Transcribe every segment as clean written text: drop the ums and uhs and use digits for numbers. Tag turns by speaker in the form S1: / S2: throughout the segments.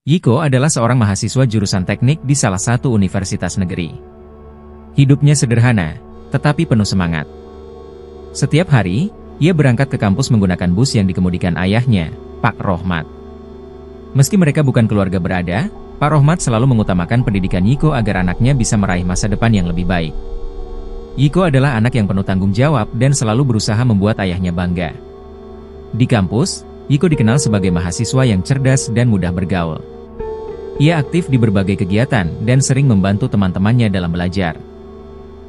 S1: Yiko adalah seorang mahasiswa jurusan teknik di salah satu universitas negeri. Hidupnya sederhana, tetapi penuh semangat. Setiap hari, ia berangkat ke kampus menggunakan bus yang dikemudikan ayahnya, Pak Rohmat. Meski mereka bukan keluarga berada, Pak Rohmat selalu mengutamakan pendidikan Yiko agar anaknya bisa meraih masa depan yang lebih baik. Yiko adalah anak yang penuh tanggung jawab dan selalu berusaha membuat ayahnya bangga. Di kampus, Yiko dikenal sebagai mahasiswa yang cerdas dan mudah bergaul. Ia aktif di berbagai kegiatan dan sering membantu teman-temannya dalam belajar.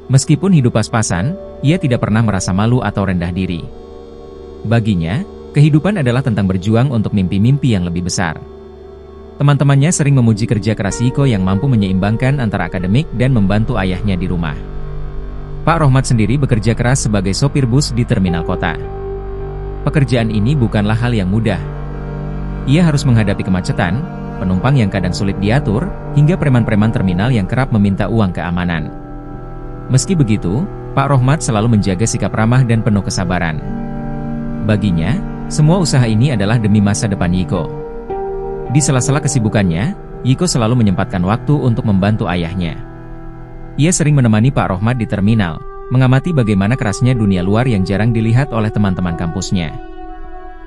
S1: Meskipun hidup pas-pasan, ia tidak pernah merasa malu atau rendah diri. Baginya, kehidupan adalah tentang berjuang untuk mimpi-mimpi yang lebih besar. Teman-temannya sering memuji kerja keras Yiko yang mampu menyeimbangkan antara akademik dan membantu ayahnya di rumah. Pak Rohmat sendiri bekerja keras sebagai sopir bus di terminal kota. Pekerjaan ini bukanlah hal yang mudah. Ia harus menghadapi kemacetan, penumpang yang kadang sulit diatur, hingga preman-preman terminal yang kerap meminta uang keamanan. Meski begitu, Pak Rohmat selalu menjaga sikap ramah dan penuh kesabaran. Baginya, semua usaha ini adalah demi masa depan Yiko. Di sela-sela kesibukannya, Yiko selalu menyempatkan waktu untuk membantu ayahnya. Ia sering menemani Pak Rohmat di terminal, mengamati bagaimana kerasnya dunia luar yang jarang dilihat oleh teman-teman kampusnya.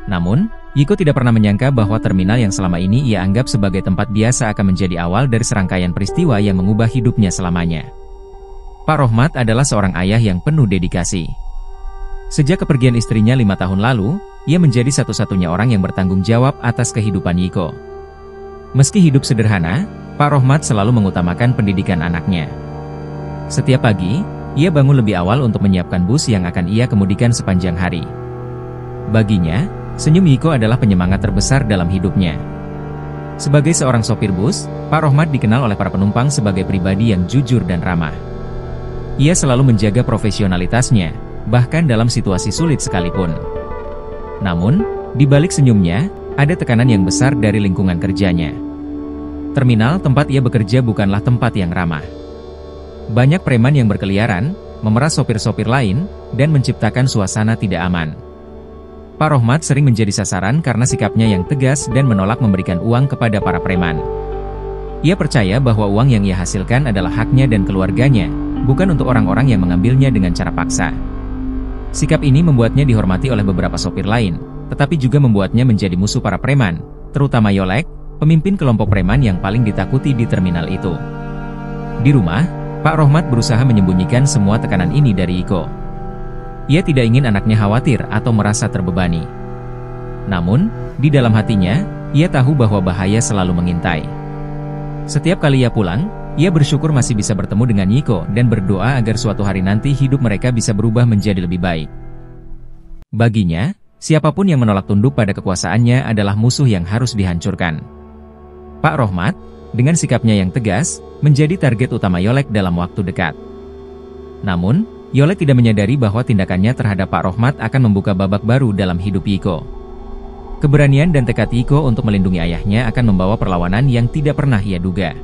S1: Namun, Yiko tidak pernah menyangka bahwa terminal yang selama ini ia anggap sebagai tempat biasa akan menjadi awal dari serangkaian peristiwa yang mengubah hidupnya selamanya. Pak Rohmat adalah seorang ayah yang penuh dedikasi. Sejak kepergian istrinya 5 tahun lalu, ia menjadi satu-satunya orang yang bertanggung jawab atas kehidupan Yiko. Meski hidup sederhana, Pak Rohmat selalu mengutamakan pendidikan anaknya. Setiap pagi, ia bangun lebih awal untuk menyiapkan bus yang akan ia kemudikan sepanjang hari. Baginya, senyum Yiko adalah penyemangat terbesar dalam hidupnya. Sebagai seorang sopir bus, Pak Rohmat dikenal oleh para penumpang sebagai pribadi yang jujur dan ramah. Ia selalu menjaga profesionalitasnya, bahkan dalam situasi sulit sekalipun. Namun, di balik senyumnya, ada tekanan yang besar dari lingkungan kerjanya. Terminal tempat ia bekerja bukanlah tempat yang ramah. Banyak preman yang berkeliaran, memeras sopir-sopir lain, dan menciptakan suasana tidak aman. Pak Rohmat sering menjadi sasaran karena sikapnya yang tegas dan menolak memberikan uang kepada para preman. Ia percaya bahwa uang yang ia hasilkan adalah haknya dan keluarganya, bukan untuk orang-orang yang mengambilnya dengan cara paksa. Sikap ini membuatnya dihormati oleh beberapa sopir lain, tetapi juga membuatnya menjadi musuh para preman, terutama Yolek, pemimpin kelompok preman yang paling ditakuti di terminal itu. Di rumah, Pak Rohmat berusaha menyembunyikan semua tekanan ini dari Yiko. Ia tidak ingin anaknya khawatir atau merasa terbebani. Namun, di dalam hatinya, ia tahu bahwa bahaya selalu mengintai. Setiap kali ia pulang, ia bersyukur masih bisa bertemu dengan Yiko dan berdoa agar suatu hari nanti hidup mereka bisa berubah menjadi lebih baik. Baginya, siapapun yang menolak tunduk pada kekuasaannya adalah musuh yang harus dihancurkan. Pak Rohmat, dengan sikapnya yang tegas, menjadi target utama Yolek dalam waktu dekat. Namun, Yolek tidak menyadari bahwa tindakannya terhadap Pak Rohmat akan membuka babak baru dalam hidup Yiko. Keberanian dan tekad Yiko untuk melindungi ayahnya akan membawa perlawanan yang tidak pernah ia duga.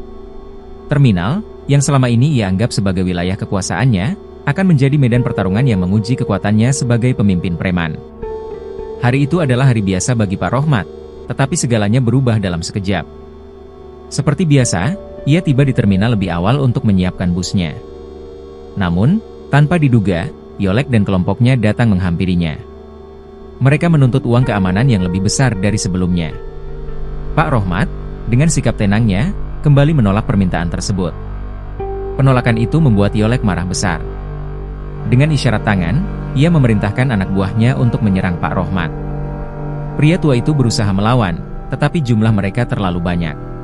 S1: Terminal, yang selama ini ia anggap sebagai wilayah kekuasaannya, akan menjadi medan pertarungan yang menguji kekuatannya sebagai pemimpin preman. Hari itu adalah hari biasa bagi Pak Rohmat, tetapi segalanya berubah dalam sekejap. Seperti biasa, ia tiba di terminal lebih awal untuk menyiapkan busnya. Namun, tanpa diduga, Yolek dan kelompoknya datang menghampirinya. Mereka menuntut uang keamanan yang lebih besar dari sebelumnya. Pak Rohmat, dengan sikap tenangnya, kembali menolak permintaan tersebut. Penolakan itu membuat Yolek marah besar. Dengan isyarat tangan, ia memerintahkan anak buahnya untuk menyerang Pak Rohmat. Pria tua itu berusaha melawan, tetapi jumlah mereka terlalu banyak.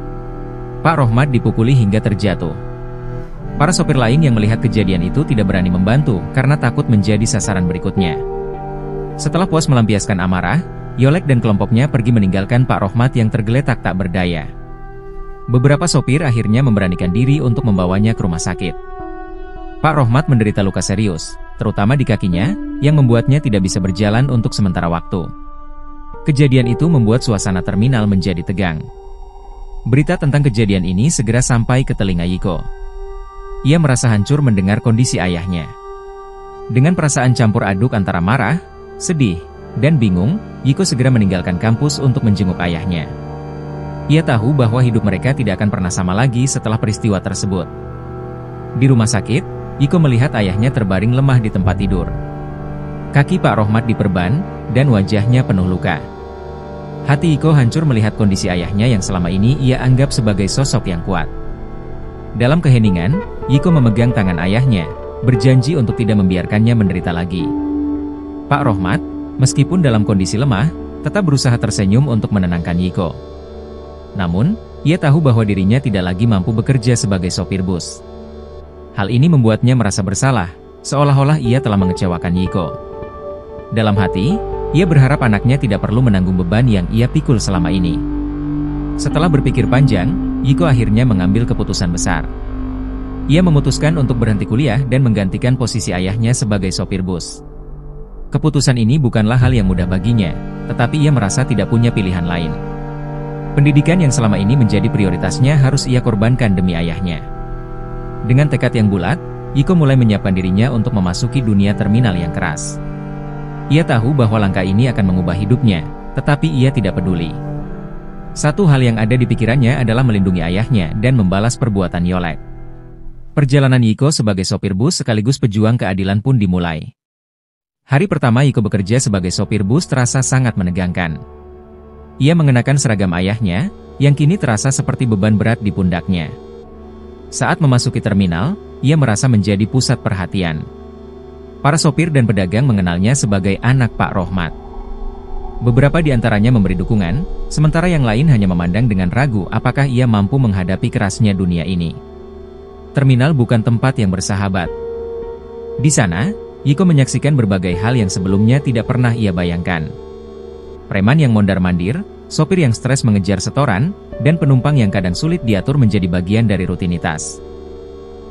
S1: Pak Rohmat dipukuli hingga terjatuh. Para sopir lain yang melihat kejadian itu tidak berani membantu karena takut menjadi sasaran berikutnya. Setelah puas melampiaskan amarah, Yolek dan kelompoknya pergi meninggalkan Pak Rohmat yang tergeletak tak berdaya. Beberapa sopir akhirnya memberanikan diri untuk membawanya ke rumah sakit. Pak Rohmat menderita luka serius, terutama di kakinya, yang membuatnya tidak bisa berjalan untuk sementara waktu. Kejadian itu membuat suasana terminal menjadi tegang. Berita tentang kejadian ini segera sampai ke telinga Yiko. Ia merasa hancur mendengar kondisi ayahnya. Dengan perasaan campur aduk antara marah, sedih, dan bingung, Yiko segera meninggalkan kampus untuk menjenguk ayahnya. Ia tahu bahwa hidup mereka tidak akan pernah sama lagi setelah peristiwa tersebut. Di rumah sakit, Iko melihat ayahnya terbaring lemah di tempat tidur. Kaki Pak Rohmat diperban, dan wajahnya penuh luka. Hati Iko hancur melihat kondisi ayahnya yang selama ini ia anggap sebagai sosok yang kuat. Dalam keheningan, Iko memegang tangan ayahnya, berjanji untuk tidak membiarkannya menderita lagi. Pak Rohmat, meskipun dalam kondisi lemah, tetap berusaha tersenyum untuk menenangkan Iko. Namun, ia tahu bahwa dirinya tidak lagi mampu bekerja sebagai sopir bus. Hal ini membuatnya merasa bersalah, seolah-olah ia telah mengecewakan Iko. Dalam hati, ia berharap anaknya tidak perlu menanggung beban yang ia pikul selama ini. Setelah berpikir panjang, Iko akhirnya mengambil keputusan besar. Ia memutuskan untuk berhenti kuliah dan menggantikan posisi ayahnya sebagai sopir bus. Keputusan ini bukanlah hal yang mudah baginya, tetapi ia merasa tidak punya pilihan lain. Pendidikan yang selama ini menjadi prioritasnya harus ia korbankan demi ayahnya. Dengan tekad yang bulat, Iko mulai menyiapkan dirinya untuk memasuki dunia terminal yang keras. Ia tahu bahwa langkah ini akan mengubah hidupnya, tetapi ia tidak peduli. Satu hal yang ada di pikirannya adalah melindungi ayahnya dan membalas perbuatan Yolek. Perjalanan Iko sebagai sopir bus sekaligus pejuang keadilan pun dimulai. Hari pertama Iko bekerja sebagai sopir bus terasa sangat menegangkan. Ia mengenakan seragam ayahnya, yang kini terasa seperti beban berat di pundaknya. Saat memasuki terminal, ia merasa menjadi pusat perhatian. Para sopir dan pedagang mengenalnya sebagai anak Pak Rohmat. Beberapa di antaranya memberi dukungan, sementara yang lain hanya memandang dengan ragu apakah ia mampu menghadapi kerasnya dunia ini. Terminal bukan tempat yang bersahabat. Di sana, Iko menyaksikan berbagai hal yang sebelumnya tidak pernah ia bayangkan. Preman yang mondar-mandir, sopir yang stres mengejar setoran, dan penumpang yang kadang sulit diatur menjadi bagian dari rutinitas.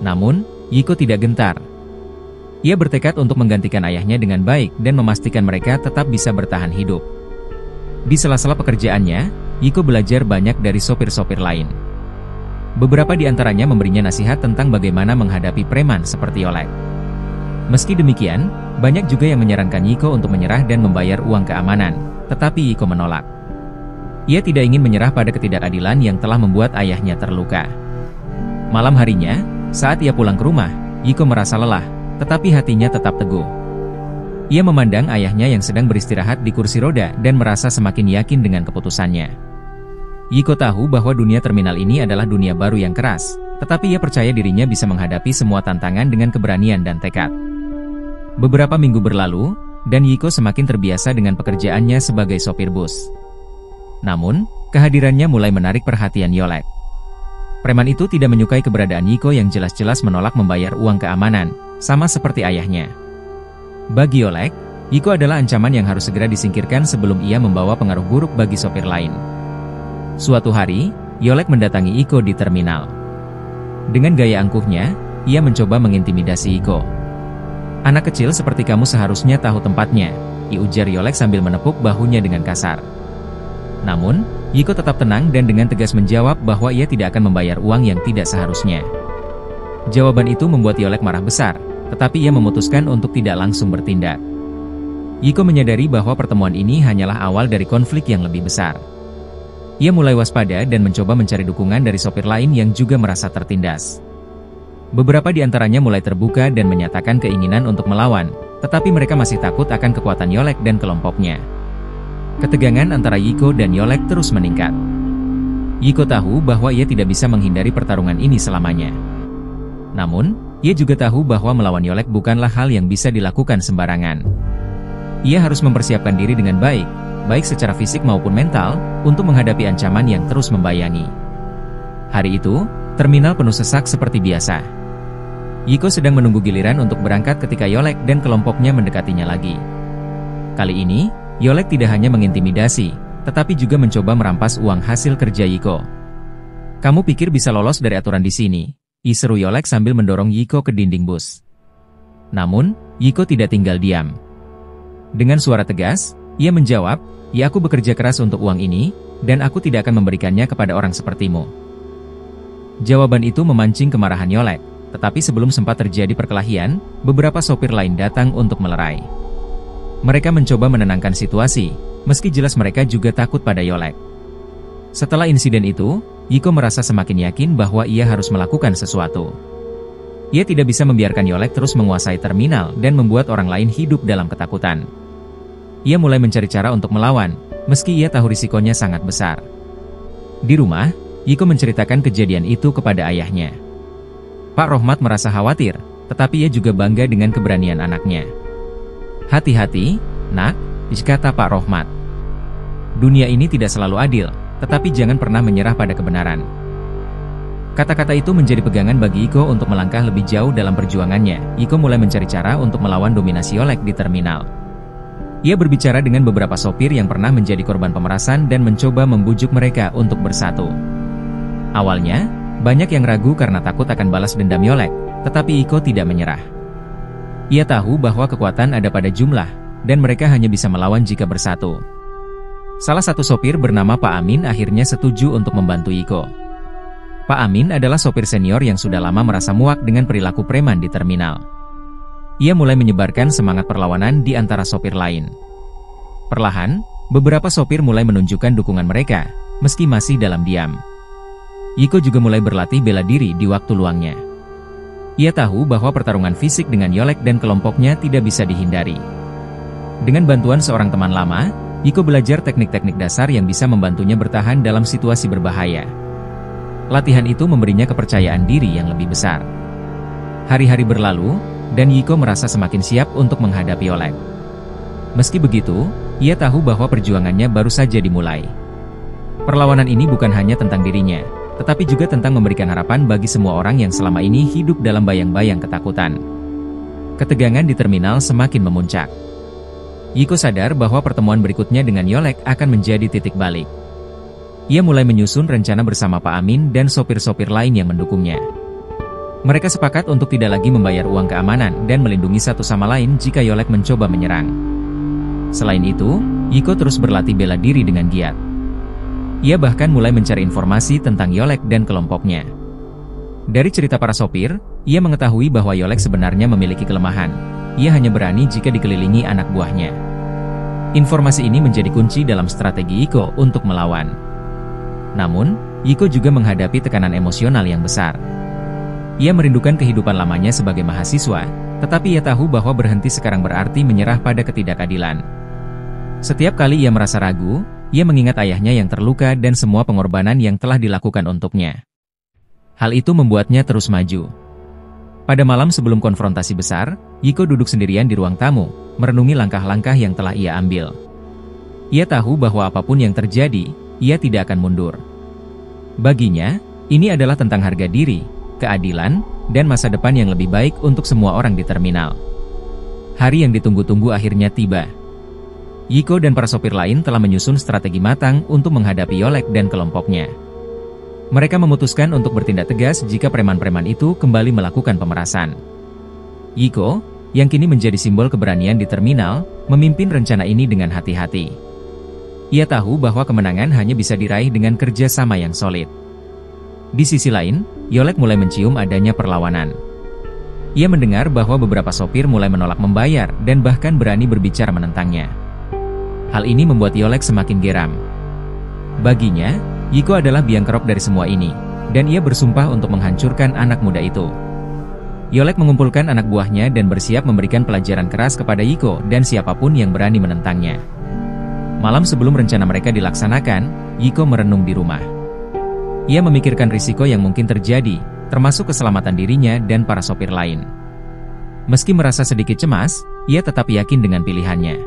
S1: Namun, Iko tidak gentar. Ia bertekad untuk menggantikan ayahnya dengan baik dan memastikan mereka tetap bisa bertahan hidup. Di sela-sela pekerjaannya, Iko belajar banyak dari sopir-sopir lain. Beberapa di antaranya memberinya nasihat tentang bagaimana menghadapi preman seperti Yolek. Meski demikian, banyak juga yang menyarankan Iko untuk menyerah dan membayar uang keamanan, tetapi Iko menolak. Ia tidak ingin menyerah pada ketidakadilan yang telah membuat ayahnya terluka. Malam harinya, saat ia pulang ke rumah, Iko merasa lelah, tetapi hatinya tetap teguh. Ia memandang ayahnya yang sedang beristirahat di kursi roda dan merasa semakin yakin dengan keputusannya. Iko tahu bahwa dunia terminal ini adalah dunia baru yang keras, tetapi ia percaya dirinya bisa menghadapi semua tantangan dengan keberanian dan tekad. Beberapa minggu berlalu, dan Iko semakin terbiasa dengan pekerjaannya sebagai sopir bus. Namun, kehadirannya mulai menarik perhatian Yolek. Preman itu tidak menyukai keberadaan Iko yang jelas-jelas menolak membayar uang keamanan, sama seperti ayahnya. Bagi Yolek, Iko adalah ancaman yang harus segera disingkirkan sebelum ia membawa pengaruh buruk bagi sopir lain. Suatu hari, Yolek mendatangi Iko di terminal. Dengan gaya angkuhnya, ia mencoba mengintimidasi Iko. "Anak kecil seperti kamu seharusnya tahu tempatnya," ujar Yolek sambil menepuk bahunya dengan kasar. Namun, Iko tetap tenang dan dengan tegas menjawab bahwa ia tidak akan membayar uang yang tidak seharusnya. Jawaban itu membuat Yolek marah besar, tetapi ia memutuskan untuk tidak langsung bertindak. Iko menyadari bahwa pertemuan ini hanyalah awal dari konflik yang lebih besar. Ia mulai waspada dan mencoba mencari dukungan dari sopir lain yang juga merasa tertindas. Beberapa di antaranya mulai terbuka dan menyatakan keinginan untuk melawan, tetapi mereka masih takut akan kekuatan Yolek dan kelompoknya. Ketegangan antara Iko dan Yolek terus meningkat. Iko tahu bahwa ia tidak bisa menghindari pertarungan ini selamanya. Namun, ia juga tahu bahwa melawan Yolek bukanlah hal yang bisa dilakukan sembarangan. Ia harus mempersiapkan diri dengan baik secara fisik maupun mental, untuk menghadapi ancaman yang terus membayangi. Hari itu, terminal penuh sesak seperti biasa. Iko sedang menunggu giliran untuk berangkat ketika Yolek dan kelompoknya mendekatinya lagi. Kali ini, Yolek tidak hanya mengintimidasi, tetapi juga mencoba merampas uang hasil kerja Iko. "Kamu pikir bisa lolos dari aturan di sini?" seru Yolek sambil mendorong Iko ke dinding bus. Namun, Iko tidak tinggal diam. Dengan suara tegas, ia menjawab, "Ya, aku bekerja keras untuk uang ini, dan aku tidak akan memberikannya kepada orang sepertimu." Jawaban itu memancing kemarahan Yolek, tetapi sebelum sempat terjadi perkelahian, beberapa sopir lain datang untuk melerai. Mereka mencoba menenangkan situasi, meski jelas mereka juga takut pada Yolek. Setelah insiden itu, Yiko merasa semakin yakin bahwa ia harus melakukan sesuatu. Ia tidak bisa membiarkan Yolek terus menguasai terminal dan membuat orang lain hidup dalam ketakutan. Ia mulai mencari cara untuk melawan, meski ia tahu risikonya sangat besar. Di rumah, Yiko menceritakan kejadian itu kepada ayahnya. Pak Rohmat merasa khawatir, tetapi ia juga bangga dengan keberanian anaknya. "Hati-hati, nak," kata Pak Rohmat. "Dunia ini tidak selalu adil, tetapi jangan pernah menyerah pada kebenaran." Kata-kata itu menjadi pegangan bagi Yiko untuk melangkah lebih jauh dalam perjuangannya. Yiko mulai mencari cara untuk melawan dominasi Yolek di terminal. Ia berbicara dengan beberapa sopir yang pernah menjadi korban pemerasan dan mencoba membujuk mereka untuk bersatu. Awalnya, banyak yang ragu karena takut akan balas dendam Yolek, tetapi Yiko tidak menyerah. Ia tahu bahwa kekuatan ada pada jumlah, dan mereka hanya bisa melawan jika bersatu. Salah satu sopir bernama Pak Amin akhirnya setuju untuk membantu Yiko. Pak Amin adalah sopir senior yang sudah lama merasa muak dengan perilaku preman di terminal. Ia mulai menyebarkan semangat perlawanan di antara sopir lain. Perlahan, beberapa sopir mulai menunjukkan dukungan mereka, meski masih dalam diam. Yiko juga mulai berlatih bela diri di waktu luangnya. Ia tahu bahwa pertarungan fisik dengan Yolek dan kelompoknya tidak bisa dihindari. Dengan bantuan seorang teman lama, Yiko belajar teknik-teknik dasar yang bisa membantunya bertahan dalam situasi berbahaya. Latihan itu memberinya kepercayaan diri yang lebih besar. Hari-hari berlalu, dan Yiko merasa semakin siap untuk menghadapi Yolek. Meski begitu, ia tahu bahwa perjuangannya baru saja dimulai. Perlawanan ini bukan hanya tentang dirinya, tetapi juga tentang memberikan harapan bagi semua orang yang selama ini hidup dalam bayang-bayang ketakutan. Ketegangan di terminal semakin memuncak. Yiko sadar bahwa pertemuan berikutnya dengan Yolek akan menjadi titik balik. Ia mulai menyusun rencana bersama Pak Amin dan sopir-sopir lain yang mendukungnya. Mereka sepakat untuk tidak lagi membayar uang keamanan dan melindungi satu sama lain jika Yolek mencoba menyerang. Selain itu, Yiko terus berlatih bela diri dengan giat. Ia bahkan mulai mencari informasi tentang Yolek dan kelompoknya. Dari cerita para sopir, ia mengetahui bahwa Yolek sebenarnya memiliki kelemahan. Ia hanya berani jika dikelilingi anak buahnya. Informasi ini menjadi kunci dalam strategi Yiko untuk melawan. Namun, Yiko juga menghadapi tekanan emosional yang besar. Ia merindukan kehidupan lamanya sebagai mahasiswa, tetapi ia tahu bahwa berhenti sekarang berarti menyerah pada ketidakadilan. Setiap kali ia merasa ragu, ia mengingat ayahnya yang terluka dan semua pengorbanan yang telah dilakukan untuknya. Hal itu membuatnya terus maju. Pada malam sebelum konfrontasi besar, Yiko duduk sendirian di ruang tamu, merenungi langkah-langkah yang telah ia ambil. Ia tahu bahwa apapun yang terjadi, ia tidak akan mundur. Baginya, ini adalah tentang harga diri, keadilan, dan masa depan yang lebih baik untuk semua orang di terminal. Hari yang ditunggu-tunggu akhirnya tiba. Yiko dan para sopir lain telah menyusun strategi matang untuk menghadapi Yolek dan kelompoknya. Mereka memutuskan untuk bertindak tegas jika preman-preman itu kembali melakukan pemerasan. Yiko, yang kini menjadi simbol keberanian di terminal, memimpin rencana ini dengan hati-hati. Ia tahu bahwa kemenangan hanya bisa diraih dengan kerja sama yang solid. Di sisi lain, Yolek mulai mencium adanya perlawanan. Ia mendengar bahwa beberapa sopir mulai menolak membayar dan bahkan berani berbicara menentangnya. Hal ini membuat Yolek semakin geram. Baginya, Yiko adalah biang kerok dari semua ini, dan ia bersumpah untuk menghancurkan anak muda itu. Yolek mengumpulkan anak buahnya dan bersiap memberikan pelajaran keras kepada Yiko dan siapapun yang berani menentangnya. Malam sebelum rencana mereka dilaksanakan, Yiko merenung di rumah. Ia memikirkan risiko yang mungkin terjadi, termasuk keselamatan dirinya dan para sopir lain. Meski merasa sedikit cemas, ia tetap yakin dengan pilihannya.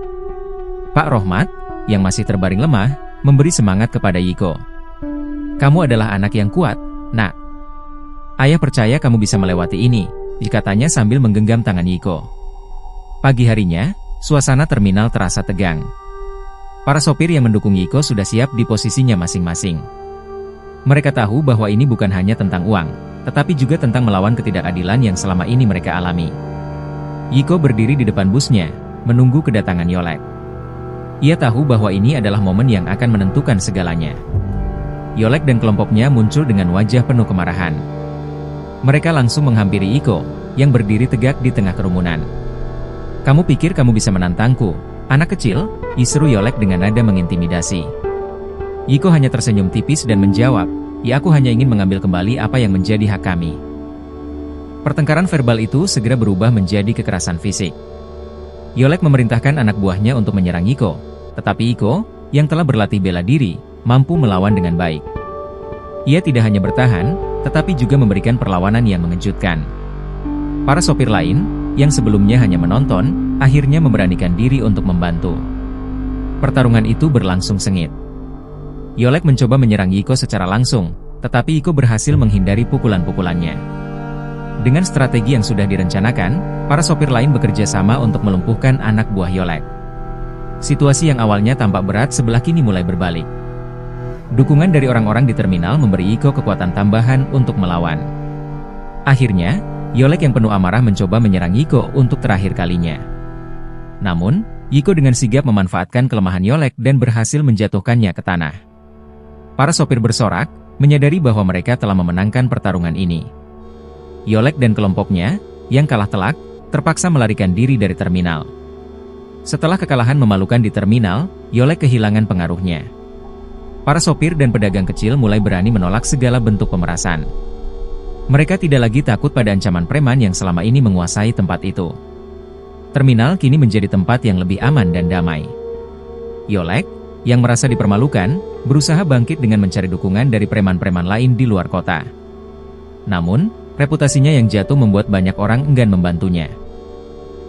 S1: Pak Rohmat, yang masih terbaring lemah, memberi semangat kepada Yiko. "Kamu adalah anak yang kuat, nak. Ayah percaya kamu bisa melewati ini," katanya sambil menggenggam tangan Yiko. Pagi harinya, suasana terminal terasa tegang. Para sopir yang mendukung Yiko sudah siap di posisinya masing-masing. Mereka tahu bahwa ini bukan hanya tentang uang, tetapi juga tentang melawan ketidakadilan yang selama ini mereka alami. Yiko berdiri di depan busnya, menunggu kedatangan Yolek. Ia tahu bahwa ini adalah momen yang akan menentukan segalanya. Yolek dan kelompoknya muncul dengan wajah penuh kemarahan. Mereka langsung menghampiri Yiko, yang berdiri tegak di tengah kerumunan. "Kamu pikir kamu bisa menantangku, anak kecil?" Iseru Yolek dengan nada mengintimidasi. Yiko hanya tersenyum tipis dan menjawab, "Ya, aku hanya ingin mengambil kembali apa yang menjadi hak kami." Pertengkaran verbal itu segera berubah menjadi kekerasan fisik. Yolek memerintahkan anak buahnya untuk menyerang Yiko, tetapi Yiko, yang telah berlatih bela diri, mampu melawan dengan baik. Ia tidak hanya bertahan, tetapi juga memberikan perlawanan yang mengejutkan. Para sopir lain, yang sebelumnya hanya menonton, akhirnya memberanikan diri untuk membantu. Pertarungan itu berlangsung sengit. Yolek mencoba menyerang Yiko secara langsung, tetapi Yiko berhasil menghindari pukulan-pukulannya. Dengan strategi yang sudah direncanakan, para sopir lain bekerja sama untuk melumpuhkan anak buah Yolek. Situasi yang awalnya tampak berat sebelah kini mulai berbalik. Dukungan dari orang-orang di terminal memberi Yiko kekuatan tambahan untuk melawan. Akhirnya, Yolek yang penuh amarah mencoba menyerang Yiko untuk terakhir kalinya. Namun, Yiko dengan sigap memanfaatkan kelemahan Yolek dan berhasil menjatuhkannya ke tanah. Para sopir bersorak, menyadari bahwa mereka telah memenangkan pertarungan ini. Yolek dan kelompoknya, yang kalah telak, terpaksa melarikan diri dari terminal. Setelah kekalahan memalukan di terminal, Yolek kehilangan pengaruhnya. Para sopir dan pedagang kecil mulai berani menolak segala bentuk pemerasan. Mereka tidak lagi takut pada ancaman preman yang selama ini menguasai tempat itu. Terminal kini menjadi tempat yang lebih aman dan damai. Yolek, yang merasa dipermalukan, berusaha bangkit dengan mencari dukungan dari preman-preman lain di luar kota. Namun, reputasinya yang jatuh membuat banyak orang enggan membantunya.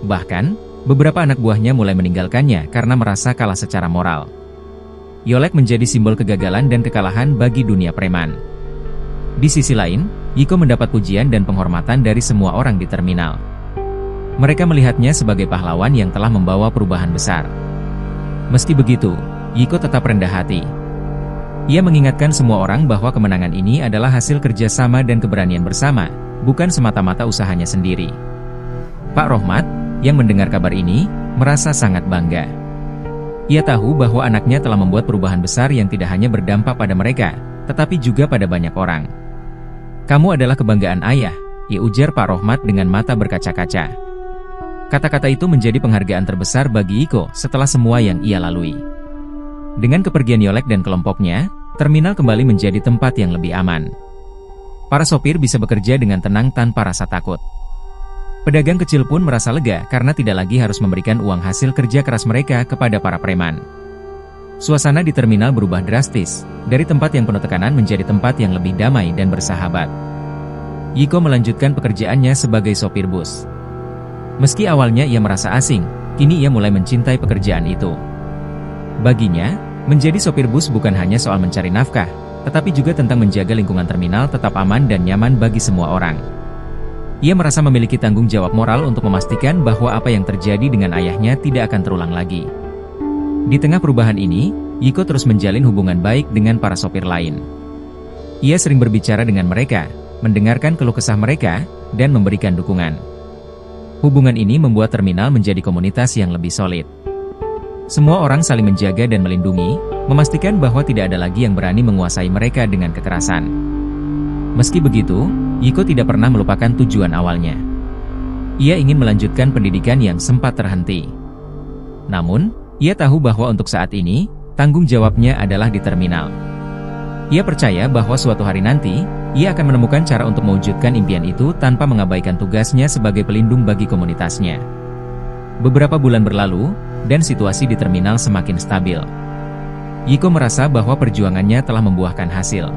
S1: Bahkan, beberapa anak buahnya mulai meninggalkannya karena merasa kalah secara moral. Yolek menjadi simbol kegagalan dan kekalahan bagi dunia preman. Di sisi lain, Yiko mendapat pujian dan penghormatan dari semua orang di terminal. Mereka melihatnya sebagai pahlawan yang telah membawa perubahan besar. Meski begitu, Yiko tetap rendah hati. Ia mengingatkan semua orang bahwa kemenangan ini adalah hasil kerjasama dan keberanian bersama, bukan semata-mata usahanya sendiri. Pak Rohmat, yang mendengar kabar ini, merasa sangat bangga. Ia tahu bahwa anaknya telah membuat perubahan besar yang tidak hanya berdampak pada mereka, tetapi juga pada banyak orang. "Kamu adalah kebanggaan ayah," ujar Pak Rohmat dengan mata berkaca-kaca. Kata-kata itu menjadi penghargaan terbesar bagi Yiko setelah semua yang ia lalui. Dengan kepergian Yolek dan kelompoknya, terminal kembali menjadi tempat yang lebih aman. Para sopir bisa bekerja dengan tenang tanpa rasa takut. Pedagang kecil pun merasa lega karena tidak lagi harus memberikan uang hasil kerja keras mereka kepada para preman. Suasana di terminal berubah drastis, dari tempat yang penuh tekanan menjadi tempat yang lebih damai dan bersahabat. Yiko melanjutkan pekerjaannya sebagai sopir bus. Meski awalnya ia merasa asing, kini ia mulai mencintai pekerjaan itu. Baginya, menjadi sopir bus bukan hanya soal mencari nafkah, tetapi juga tentang menjaga lingkungan terminal tetap aman dan nyaman bagi semua orang. Ia merasa memiliki tanggung jawab moral untuk memastikan bahwa apa yang terjadi dengan ayahnya tidak akan terulang lagi. Di tengah perubahan ini, Yiko terus menjalin hubungan baik dengan para sopir lain. Ia sering berbicara dengan mereka, mendengarkan keluh kesah mereka, dan memberikan dukungan. Hubungan ini membuat terminal menjadi komunitas yang lebih solid. Semua orang saling menjaga dan melindungi, memastikan bahwa tidak ada lagi yang berani menguasai mereka dengan kekerasan. Meski begitu, Yiko tidak pernah melupakan tujuan awalnya. Ia ingin melanjutkan pendidikan yang sempat terhenti. Namun, ia tahu bahwa untuk saat ini, tanggung jawabnya adalah di terminal. Ia percaya bahwa suatu hari nanti, ia akan menemukan cara untuk mewujudkan impian itu tanpa mengabaikan tugasnya sebagai pelindung bagi komunitasnya. Beberapa bulan berlalu, dan situasi di terminal semakin stabil. Yiko merasa bahwa perjuangannya telah membuahkan hasil.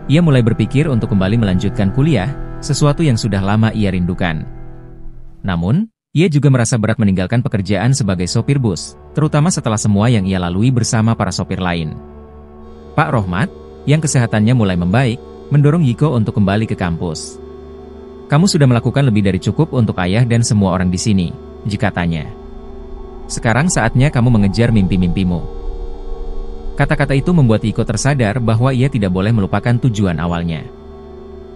S1: Ia mulai berpikir untuk kembali melanjutkan kuliah, sesuatu yang sudah lama ia rindukan. Namun, ia juga merasa berat meninggalkan pekerjaan sebagai sopir bus, terutama setelah semua yang ia lalui bersama para sopir lain. Pak Rohmat, yang kesehatannya mulai membaik, mendorong Yiko untuk kembali ke kampus. "Kamu sudah melakukan lebih dari cukup untuk ayah dan semua orang di sini," katanya. "Sekarang saatnya kamu mengejar mimpi-mimpimu." Kata-kata itu membuat Yiko tersadar bahwa ia tidak boleh melupakan tujuan awalnya.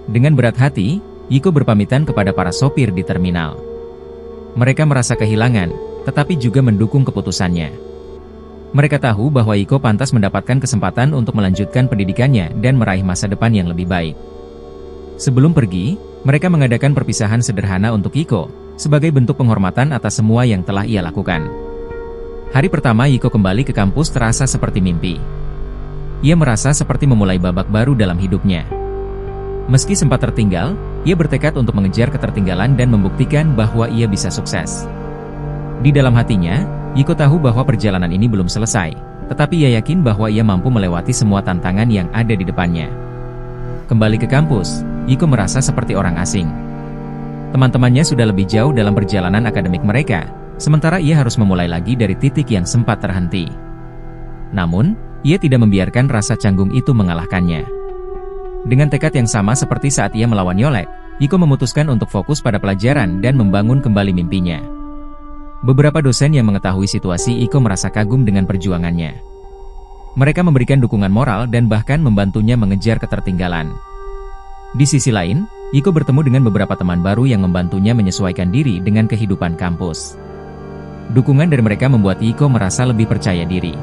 S1: Dengan berat hati, Yiko berpamitan kepada para sopir di terminal. Mereka merasa kehilangan, tetapi juga mendukung keputusannya. Mereka tahu bahwa Yiko pantas mendapatkan kesempatan untuk melanjutkan pendidikannya dan meraih masa depan yang lebih baik. Sebelum pergi, mereka mengadakan perpisahan sederhana untuk Yiko, sebagai bentuk penghormatan atas semua yang telah ia lakukan. Hari pertama Yiko kembali ke kampus terasa seperti mimpi. Ia merasa seperti memulai babak baru dalam hidupnya. Meski sempat tertinggal, ia bertekad untuk mengejar ketertinggalan dan membuktikan bahwa ia bisa sukses. Di dalam hatinya, Yiko tahu bahwa perjalanan ini belum selesai, tetapi ia yakin bahwa ia mampu melewati semua tantangan yang ada di depannya. Kembali ke kampus, Yiko merasa seperti orang asing. Teman-temannya sudah lebih jauh dalam perjalanan akademik mereka, sementara ia harus memulai lagi dari titik yang sempat terhenti. Namun, ia tidak membiarkan rasa canggung itu mengalahkannya. Dengan tekad yang sama seperti saat ia melawan Yolek, Yiko memutuskan untuk fokus pada pelajaran dan membangun kembali mimpinya. Beberapa dosen yang mengetahui situasi Yiko merasa kagum dengan perjuangannya. Mereka memberikan dukungan moral dan bahkan membantunya mengejar ketertinggalan. Di sisi lain, Yiko bertemu dengan beberapa teman baru yang membantunya menyesuaikan diri dengan kehidupan kampus. Dukungan dari mereka membuat Yiko merasa lebih percaya diri.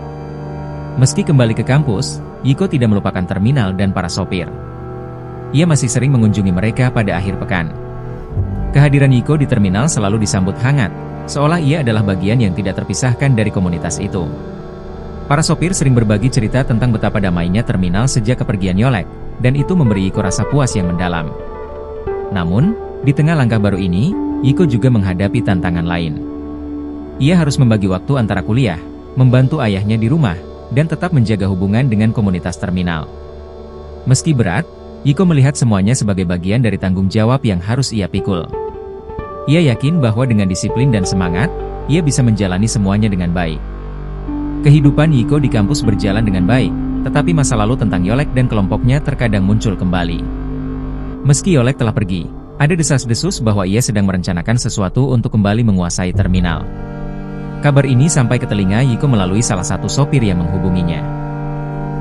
S1: Meski kembali ke kampus, Yiko tidak melupakan terminal dan para sopir. Ia masih sering mengunjungi mereka pada akhir pekan. Kehadiran Yiko di terminal selalu disambut hangat, seolah ia adalah bagian yang tidak terpisahkan dari komunitas itu. Para sopir sering berbagi cerita tentang betapa damainya terminal sejak kepergian Yolek, dan itu memberi Yiko rasa puas yang mendalam. Namun, di tengah langkah baru ini, Yiko juga menghadapi tantangan lain. Ia harus membagi waktu antara kuliah, membantu ayahnya di rumah, dan tetap menjaga hubungan dengan komunitas terminal. Meski berat, Yiko melihat semuanya sebagai bagian dari tanggung jawab yang harus ia pikul. Ia yakin bahwa dengan disiplin dan semangat, ia bisa menjalani semuanya dengan baik. Kehidupan Yiko di kampus berjalan dengan baik, tetapi masa lalu tentang Yolek dan kelompoknya terkadang muncul kembali. Meski Yolek telah pergi, ada desas-desus bahwa ia sedang merencanakan sesuatu untuk kembali menguasai terminal. Kabar ini sampai ke telinga Yiko melalui salah satu sopir yang menghubunginya.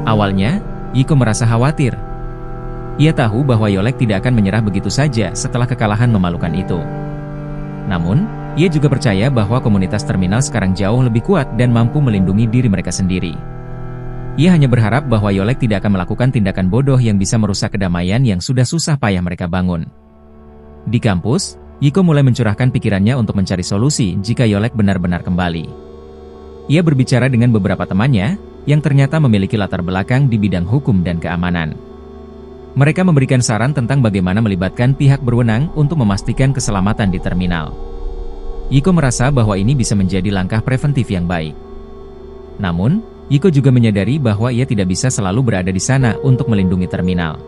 S1: Awalnya, Yiko merasa khawatir. Ia tahu bahwa Yolek tidak akan menyerah begitu saja setelah kekalahan memalukan itu. Namun, ia juga percaya bahwa komunitas terminal sekarang jauh lebih kuat dan mampu melindungi diri mereka sendiri. Ia hanya berharap bahwa Yolek tidak akan melakukan tindakan bodoh yang bisa merusak kedamaian yang sudah susah payah mereka bangun. Di kampus, Yiko mulai mencurahkan pikirannya untuk mencari solusi jika Yolek benar-benar kembali. Ia berbicara dengan beberapa temannya, yang ternyata memiliki latar belakang di bidang hukum dan keamanan. Mereka memberikan saran tentang bagaimana melibatkan pihak berwenang untuk memastikan keselamatan di terminal. Yiko merasa bahwa ini bisa menjadi langkah preventif yang baik. Namun, Yiko juga menyadari bahwa ia tidak bisa selalu berada di sana untuk melindungi terminal.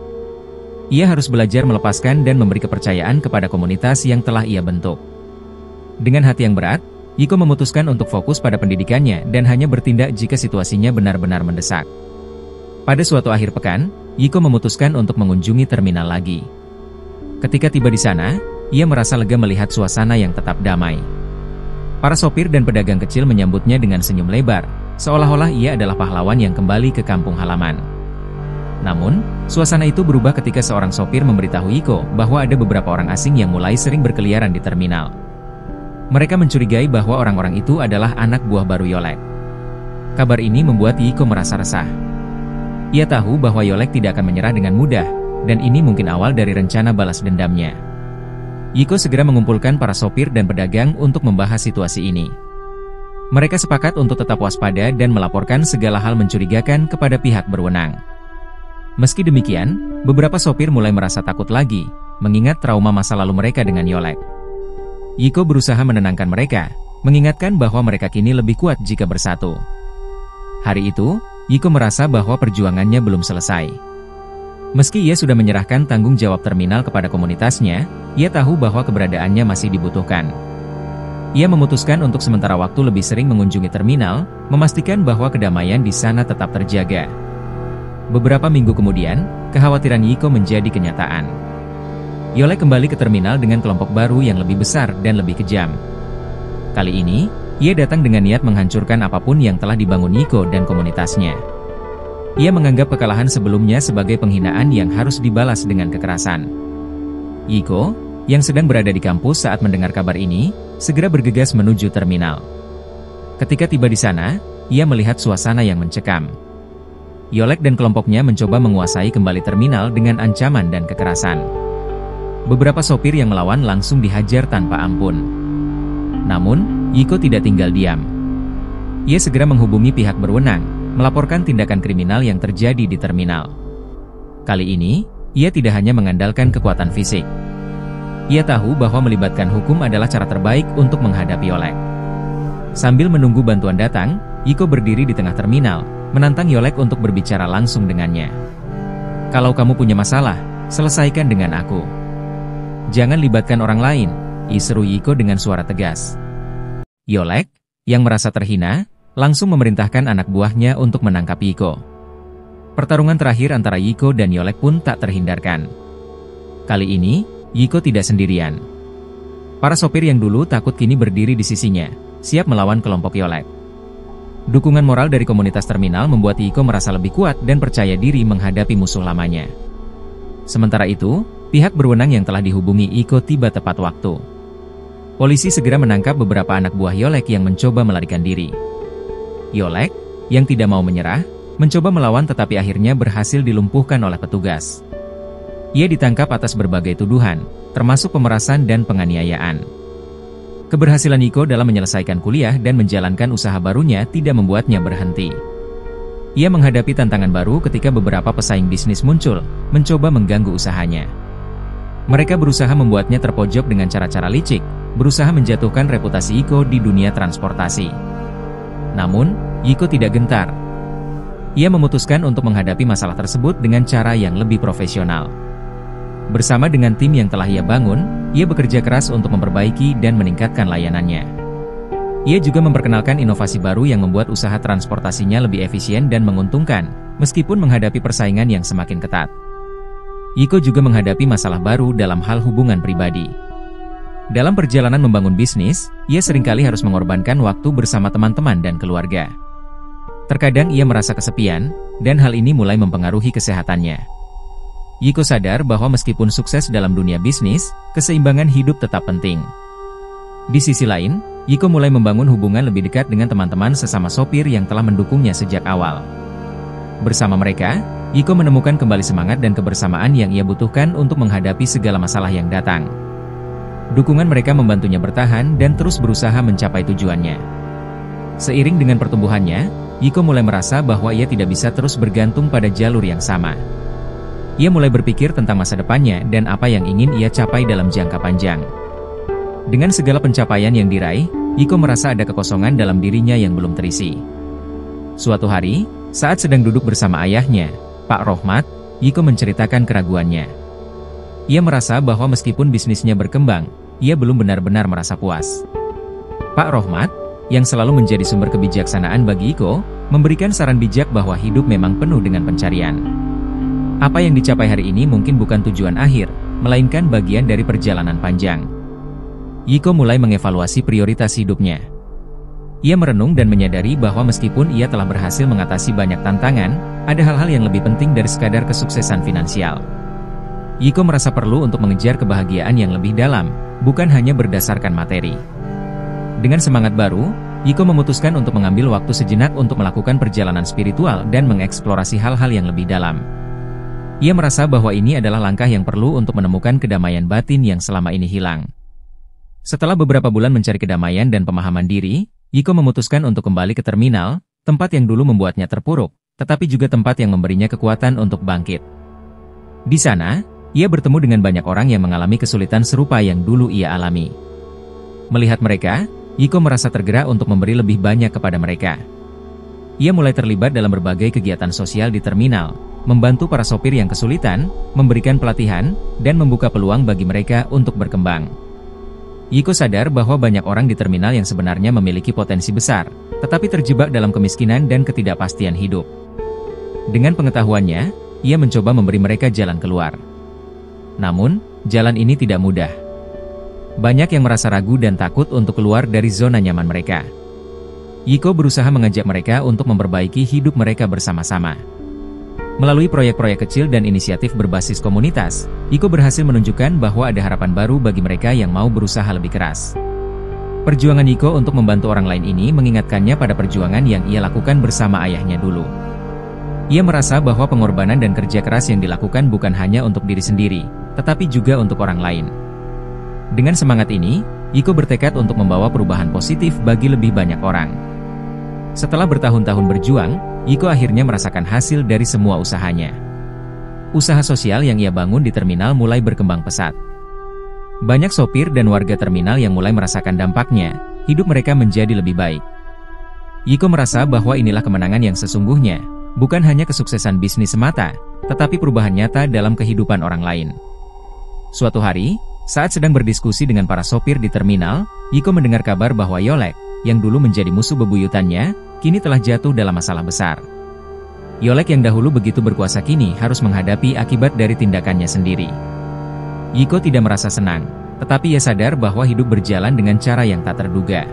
S1: Ia harus belajar melepaskan dan memberi kepercayaan kepada komunitas yang telah ia bentuk. Dengan hati yang berat, Yiko memutuskan untuk fokus pada pendidikannya dan hanya bertindak jika situasinya benar-benar mendesak. Pada suatu akhir pekan, Yiko memutuskan untuk mengunjungi terminal lagi. Ketika tiba di sana, ia merasa lega melihat suasana yang tetap damai. Para sopir dan pedagang kecil menyambutnya dengan senyum lebar, seolah-olah ia adalah pahlawan yang kembali ke kampung halaman. Namun, suasana itu berubah ketika seorang sopir memberitahu Yiko bahwa ada beberapa orang asing yang mulai sering berkeliaran di terminal. Mereka mencurigai bahwa orang-orang itu adalah anak buah baru Yolek. Kabar ini membuat Yiko merasa resah. Ia tahu bahwa Yolek tidak akan menyerah dengan mudah, dan ini mungkin awal dari rencana balas dendamnya. Yiko segera mengumpulkan para sopir dan pedagang untuk membahas situasi ini. Mereka sepakat untuk tetap waspada dan melaporkan segala hal mencurigakan kepada pihak berwenang. Meski demikian, beberapa sopir mulai merasa takut lagi, mengingat trauma masa lalu mereka dengan Yolek. Yiko berusaha menenangkan mereka, mengingatkan bahwa mereka kini lebih kuat jika bersatu. Hari itu, Yiko merasa bahwa perjuangannya belum selesai. Meski ia sudah menyerahkan tanggung jawab terminal kepada komunitasnya, ia tahu bahwa keberadaannya masih dibutuhkan. Ia memutuskan untuk sementara waktu lebih sering mengunjungi terminal, memastikan bahwa kedamaian di sana tetap terjaga. Beberapa minggu kemudian, kekhawatiran Yiko menjadi kenyataan. Yolek kembali ke terminal dengan kelompok baru yang lebih besar dan lebih kejam. Kali ini, ia datang dengan niat menghancurkan apapun yang telah dibangun Yiko dan komunitasnya. Ia menganggap kekalahan sebelumnya sebagai penghinaan yang harus dibalas dengan kekerasan. Yiko, yang sedang berada di kampus saat mendengar kabar ini, segera bergegas menuju terminal. Ketika tiba di sana, ia melihat suasana yang mencekam. Yolek dan kelompoknya mencoba menguasai kembali terminal dengan ancaman dan kekerasan. Beberapa sopir yang melawan langsung dihajar tanpa ampun. Namun, Yiko tidak tinggal diam. Ia segera menghubungi pihak berwenang, melaporkan tindakan kriminal yang terjadi di terminal. Kali ini, ia tidak hanya mengandalkan kekuatan fisik. Ia tahu bahwa melibatkan hukum adalah cara terbaik untuk menghadapi Yolek. Sambil menunggu bantuan datang, Yiko berdiri di tengah terminal, menantang Yolek untuk berbicara langsung dengannya. "Kalau kamu punya masalah, selesaikan dengan aku. Jangan libatkan orang lain," seru Yiko dengan suara tegas. Yolek, yang merasa terhina, langsung memerintahkan anak buahnya untuk menangkap Yiko. Pertarungan terakhir antara Yiko dan Yolek pun tak terhindarkan. Kali ini, Yiko tidak sendirian. Para sopir yang dulu takut kini berdiri di sisinya, siap melawan kelompok Yolek. Dukungan moral dari komunitas terminal membuat Yiko merasa lebih kuat dan percaya diri menghadapi musuh lamanya. Sementara itu, pihak berwenang yang telah dihubungi Yiko tiba tepat waktu. Polisi segera menangkap beberapa anak buah Yolek yang mencoba melarikan diri. Yolek, yang tidak mau menyerah, mencoba melawan tetapi akhirnya berhasil dilumpuhkan oleh petugas. Ia ditangkap atas berbagai tuduhan, termasuk pemerasan dan penganiayaan. Keberhasilan Yiko dalam menyelesaikan kuliah dan menjalankan usaha barunya tidak membuatnya berhenti. Ia menghadapi tantangan baru ketika beberapa pesaing bisnis muncul, mencoba mengganggu usahanya. Mereka berusaha membuatnya terpojok dengan cara-cara licik, berusaha menjatuhkan reputasi Yiko di dunia transportasi. Namun, Yiko tidak gentar. Ia memutuskan untuk menghadapi masalah tersebut dengan cara yang lebih profesional. Bersama dengan tim yang telah ia bangun, ia bekerja keras untuk memperbaiki dan meningkatkan layanannya. Ia juga memperkenalkan inovasi baru yang membuat usaha transportasinya lebih efisien dan menguntungkan, meskipun menghadapi persaingan yang semakin ketat. Yiko juga menghadapi masalah baru dalam hal hubungan pribadi. Dalam perjalanan membangun bisnis, ia seringkali harus mengorbankan waktu bersama teman-teman dan keluarga. Terkadang ia merasa kesepian, dan hal ini mulai mempengaruhi kesehatannya. Yiko sadar bahwa meskipun sukses dalam dunia bisnis, keseimbangan hidup tetap penting. Di sisi lain, Yiko mulai membangun hubungan lebih dekat dengan teman-teman sesama sopir yang telah mendukungnya sejak awal. Bersama mereka, Yiko menemukan kembali semangat dan kebersamaan yang ia butuhkan untuk menghadapi segala masalah yang datang. Dukungan mereka membantunya bertahan dan terus berusaha mencapai tujuannya. Seiring dengan pertumbuhannya, Yiko mulai merasa bahwa ia tidak bisa terus bergantung pada jalur yang sama. Ia mulai berpikir tentang masa depannya dan apa yang ingin ia capai dalam jangka panjang. Dengan segala pencapaian yang diraih, Yiko merasa ada kekosongan dalam dirinya yang belum terisi. Suatu hari, saat sedang duduk bersama ayahnya, Pak Rohmat, Yiko menceritakan keraguannya. Ia merasa bahwa meskipun bisnisnya berkembang, ia belum benar-benar merasa puas. Pak Rohmat, yang selalu menjadi sumber kebijaksanaan bagi Yiko, memberikan saran bijak bahwa hidup memang penuh dengan pencarian. Apa yang dicapai hari ini mungkin bukan tujuan akhir, melainkan bagian dari perjalanan panjang. Yiko mulai mengevaluasi prioritas hidupnya. Ia merenung dan menyadari bahwa meskipun ia telah berhasil mengatasi banyak tantangan, ada hal-hal yang lebih penting dari sekadar kesuksesan finansial. Yiko merasa perlu untuk mengejar kebahagiaan yang lebih dalam, bukan hanya berdasarkan materi. Dengan semangat baru, Yiko memutuskan untuk mengambil waktu sejenak untuk melakukan perjalanan spiritual dan mengeksplorasi hal-hal yang lebih dalam. Ia merasa bahwa ini adalah langkah yang perlu untuk menemukan kedamaian batin yang selama ini hilang. Setelah beberapa bulan mencari kedamaian dan pemahaman diri, Yiko memutuskan untuk kembali ke terminal, tempat yang dulu membuatnya terpuruk, tetapi juga tempat yang memberinya kekuatan untuk bangkit. Di sana, ia bertemu dengan banyak orang yang mengalami kesulitan serupa yang dulu ia alami. Melihat mereka, Yiko merasa tergerak untuk memberi lebih banyak kepada mereka. Ia mulai terlibat dalam berbagai kegiatan sosial di terminal, membantu para sopir yang kesulitan, memberikan pelatihan, dan membuka peluang bagi mereka untuk berkembang. Yiko sadar bahwa banyak orang di terminal yang sebenarnya memiliki potensi besar, tetapi terjebak dalam kemiskinan dan ketidakpastian hidup. Dengan pengetahuannya, ia mencoba memberi mereka jalan keluar. Namun, jalan ini tidak mudah. Banyak yang merasa ragu dan takut untuk keluar dari zona nyaman mereka. Yiko berusaha mengajak mereka untuk memperbaiki hidup mereka bersama-sama. Melalui proyek-proyek kecil dan inisiatif berbasis komunitas, Yiko berhasil menunjukkan bahwa ada harapan baru bagi mereka yang mau berusaha lebih keras. Perjuangan Yiko untuk membantu orang lain ini mengingatkannya pada perjuangan yang ia lakukan bersama ayahnya dulu. Ia merasa bahwa pengorbanan dan kerja keras yang dilakukan bukan hanya untuk diri sendiri, tetapi juga untuk orang lain. Dengan semangat ini, Yiko bertekad untuk membawa perubahan positif bagi lebih banyak orang. Setelah bertahun-tahun berjuang, Yiko akhirnya merasakan hasil dari semua usahanya. Usaha sosial yang ia bangun di terminal mulai berkembang pesat. Banyak sopir dan warga terminal yang mulai merasakan dampaknya, hidup mereka menjadi lebih baik. Yiko merasa bahwa inilah kemenangan yang sesungguhnya, bukan hanya kesuksesan bisnis semata, tetapi perubahan nyata dalam kehidupan orang lain. Suatu hari, saat sedang berdiskusi dengan para sopir di terminal, Yiko mendengar kabar bahwa Yolek, yang dulu menjadi musuh bebuyutannya, kini telah jatuh dalam masalah besar. Yolek yang dahulu begitu berkuasa kini harus menghadapi akibat dari tindakannya sendiri. Yiko tidak merasa senang, tetapi ia sadar bahwa hidup berjalan dengan cara yang tak terduga.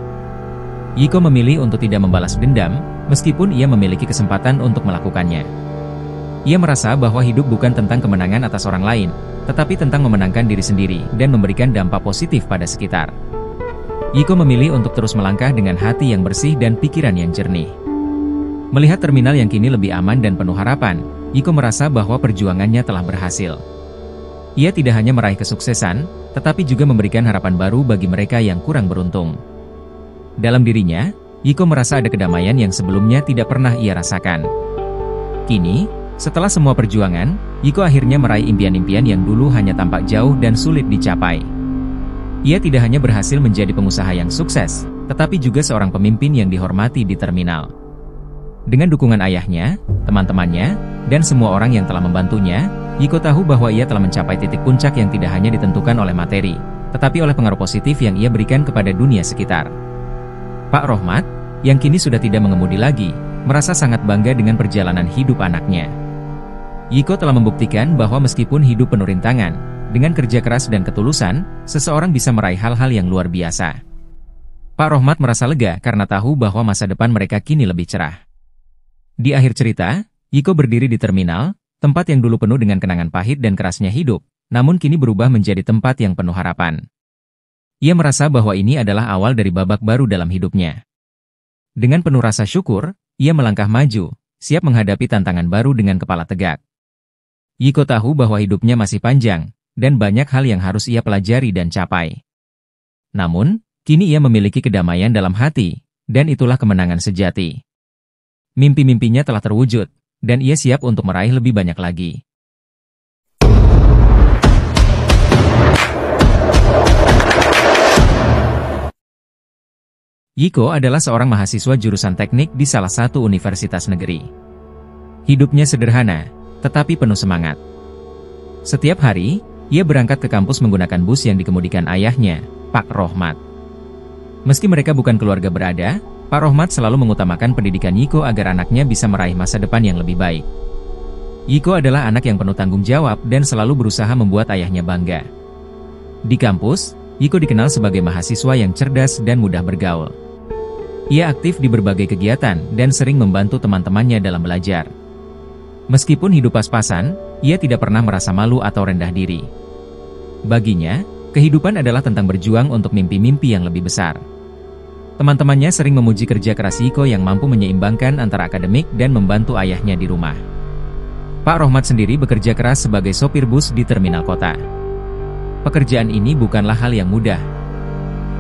S1: Yiko memilih untuk tidak membalas dendam, meskipun ia memiliki kesempatan untuk melakukannya. Ia merasa bahwa hidup bukan tentang kemenangan atas orang lain, tetapi tentang memenangkan diri sendiri dan memberikan dampak positif pada sekitar. Yiko memilih untuk terus melangkah dengan hati yang bersih dan pikiran yang jernih. Melihat terminal yang kini lebih aman dan penuh harapan, Yiko merasa bahwa perjuangannya telah berhasil. Ia tidak hanya meraih kesuksesan, tetapi juga memberikan harapan baru bagi mereka yang kurang beruntung. Dalam dirinya, Yiko merasa ada kedamaian yang sebelumnya tidak pernah ia rasakan. Kini, setelah semua perjuangan, Yiko akhirnya meraih impian-impian yang dulu hanya tampak jauh dan sulit dicapai. Ia tidak hanya berhasil menjadi pengusaha yang sukses, tetapi juga seorang pemimpin yang dihormati di terminal. Dengan dukungan ayahnya, teman-temannya, dan semua orang yang telah membantunya, Yiko tahu bahwa ia telah mencapai titik puncak yang tidak hanya ditentukan oleh materi, tetapi oleh pengaruh positif yang ia berikan kepada dunia sekitar. Pak Rohmat, yang kini sudah tidak mengemudi lagi, merasa sangat bangga dengan perjalanan hidup anaknya. Yiko telah membuktikan bahwa meskipun hidup penuh rintangan, dengan kerja keras dan ketulusan, seseorang bisa meraih hal-hal yang luar biasa. Pak Rohmat merasa lega karena tahu bahwa masa depan mereka kini lebih cerah. Di akhir cerita, Yiko berdiri di terminal, tempat yang dulu penuh dengan kenangan pahit dan kerasnya hidup, namun kini berubah menjadi tempat yang penuh harapan. Ia merasa bahwa ini adalah awal dari babak baru dalam hidupnya. Dengan penuh rasa syukur, ia melangkah maju, siap menghadapi tantangan baru dengan kepala tegak. Yiko tahu bahwa hidupnya masih panjang, dan banyak hal yang harus ia pelajari dan capai. Namun, kini ia memiliki kedamaian dalam hati, dan itulah kemenangan sejati. Mimpi-mimpinya telah terwujud, dan ia siap untuk meraih lebih banyak lagi. Yiko adalah seorang mahasiswa jurusan teknik di salah satu universitas negeri. Hidupnya sederhana, tetapi penuh semangat. Setiap hari, ia berangkat ke kampus menggunakan bus yang dikemudikan ayahnya, Pak Rohmat. Meski mereka bukan keluarga berada, Pak Rohmat selalu mengutamakan pendidikan Yiko agar anaknya bisa meraih masa depan yang lebih baik. Yiko adalah anak yang penuh tanggung jawab dan selalu berusaha membuat ayahnya bangga. Di kampus, Yiko dikenal sebagai mahasiswa yang cerdas dan mudah bergaul. Ia aktif di berbagai kegiatan dan sering membantu teman-temannya dalam belajar. Meskipun hidup pas-pasan, ia tidak pernah merasa malu atau rendah diri. Baginya, kehidupan adalah tentang berjuang untuk mimpi-mimpi yang lebih besar. Teman-temannya sering memuji kerja keras Yiko yang mampu menyeimbangkan antara akademik dan membantu ayahnya di rumah. Pak Rohmat sendiri bekerja keras sebagai sopir bus di terminal kota. Pekerjaan ini bukanlah hal yang mudah.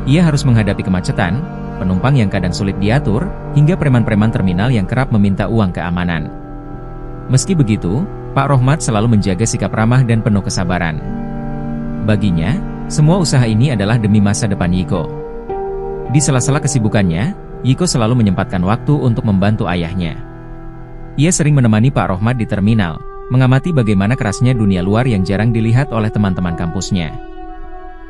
S1: Ia harus menghadapi kemacetan, penumpang yang kadang sulit diatur, hingga preman-preman terminal yang kerap meminta uang keamanan. Meski begitu, Pak Rohmat selalu menjaga sikap ramah dan penuh kesabaran. Baginya, semua usaha ini adalah demi masa depan Yiko. Di sela-sela kesibukannya, Yiko selalu menyempatkan waktu untuk membantu ayahnya. Ia sering menemani Pak Rohmat di terminal, mengamati bagaimana kerasnya dunia luar yang jarang dilihat oleh teman-teman kampusnya.